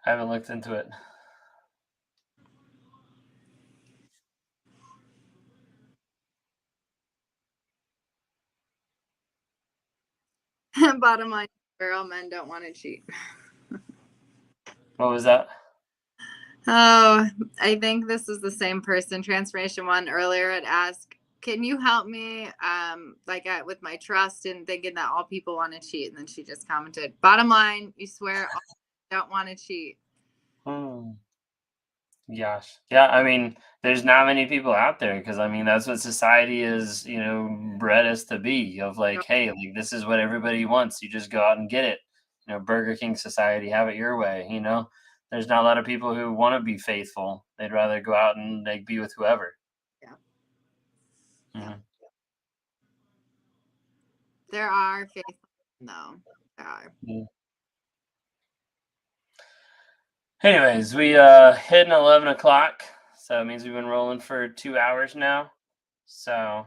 I haven't looked into it. Bottom line, where all men don't want to cheat. What was that? Oh, I think this is the same person. Transformation One earlier had asked, can you help me with my trust and thinking that all people want to cheat? And then she just commented, bottom line, you swear all don't want to cheat. Gosh. Yeah, I mean, there's not many people out there because I mean that's what society is, you know, bred us to be, of like, hey, like this is what everybody wants. You just go out and get it. You know, Burger King society, have it your way, you know. There's not a lot of people who want to be faithful. They'd rather go out and like be with whoever. Yeah. Mhm. There are faithful, though. There are. Yeah. Anyways, we hit 11 o'clock, so it means we've been rolling for 2 hours now. So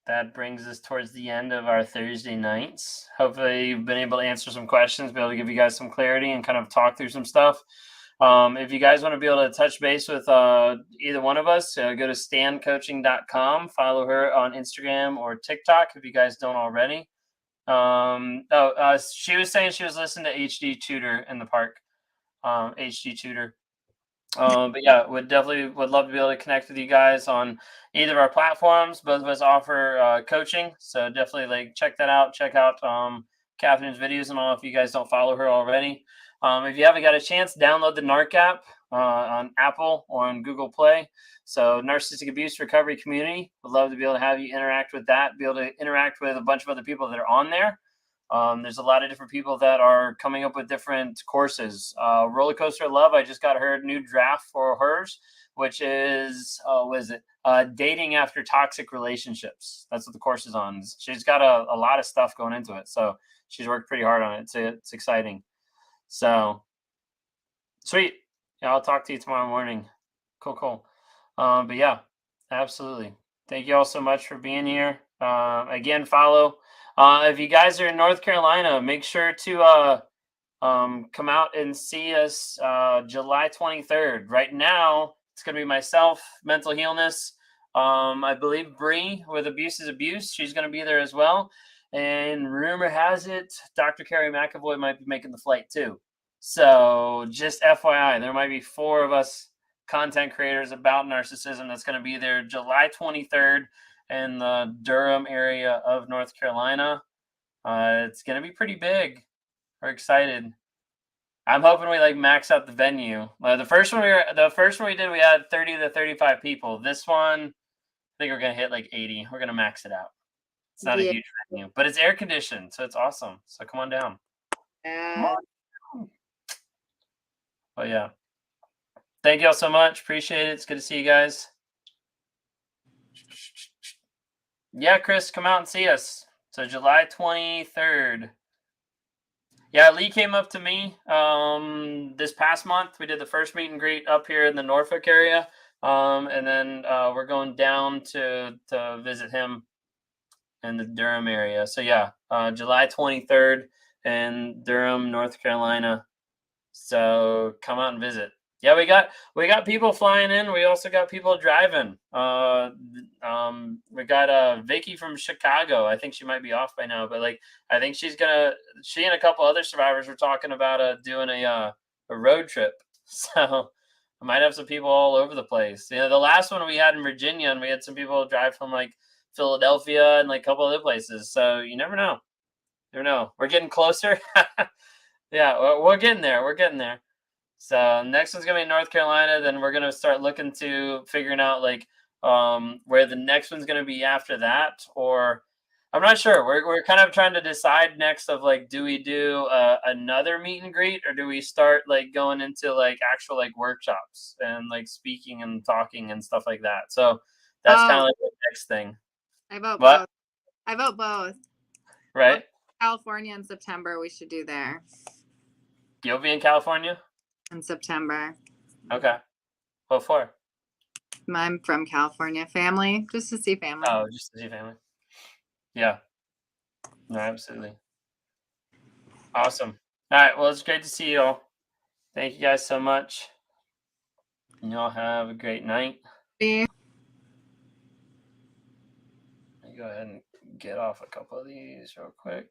that brings us towards the end of our Thursday nights. Hopefully you've been able to answer some questions, be able to give you guys some clarity and kind of talk through some stuff. If you guys want to be able to touch base with either one of us, go to stancoaching.com, follow her on Instagram or TikTok if you guys don't already. She was saying she was listening to HD Tutor in the park. HD Tutor. But yeah, would love to be able to connect with you guys on either of our platforms. Both of us offer coaching, so definitely check that out. Check out Catherine's videos and all if you guys don't follow her already. If you haven't got a chance, download the Narc App on Apple or on Google Play. So Narcissistic Abuse Recovery Community. Would love to be able to have you interact with that, be able to interact with a bunch of other people that are on there. There's a lot of different people that are coming up with different courses. Roller Coaster of Love, I just got her new draft for hers, which is, dating after toxic relationships. That's what the course is on. She's got a lot of stuff going into it. So she's worked pretty hard on it. It's exciting. So sweet. Yeah, I'll talk to you tomorrow morning. Cool. But yeah, absolutely. Thank you all so much for being here. Again, follow. If you guys are in North Carolina, make sure to come out and see us July 23rd. Right now, it's going to be myself, Mental Healness. I believe Bree with Abuse is Abuse. She's going to be there as well. And rumor has it, Dr. Carrie McAvoy might be making the flight too. So just FYI, there might be 4 of us content creators about narcissism that's going to be there July 23rd in the Durham area of North Carolina. It's going to be pretty big. We're excited. I'm hoping we max out the venue. The first one we did, we had 30 to 35 people. This one, I think we're going to hit 80. We're going to max it out. It's not a huge venue, but it's air conditioned, so it's awesome. So come on down. Come on. Oh yeah. Thank you all so much. Appreciate it. It's good to see you guys. Yeah, Chris, come out and see us. So July 23rd. Yeah, Lee came up to me this past month. We did the first meet and greet up here in the Norfolk area. And then we're going down to visit him in the Durham area. So yeah, July 23rd in Durham, North Carolina. So come out and visit. Yeah, we got people flying in. We also got people driving. We got Vicky from Chicago. I think she might be off by now, but I think she and a couple other survivors were talking about doing a road trip. So I might have some people all over the place. The last one we had in Virginia, and we had some people drive from Philadelphia and a couple other places. So you never know. We're getting closer. Yeah, we're getting there. So next one's gonna be North Carolina. Then we're gonna start looking to figuring out where the next one's gonna be after that. Or I'm not sure. We're kind of trying to decide next of do we do another meet and greet, or do we start going into actual workshops and speaking and talking and stuff like that. So that's kind of the next thing. I vote both. I vote both. Right. California in September. We should do there. You'll be in California in September. Okay. What for? I'm from California. Family, just to see family. Oh, just to see family. Yeah. No, absolutely. Awesome. All right. Well, it's great to see you all. Thank you guys so much. And y'all have a great night. See you. Let me go ahead and get off a couple of these real quick.